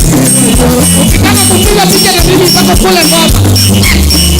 Ukitaka kupiga picha na mimi mpaka kule ngoma.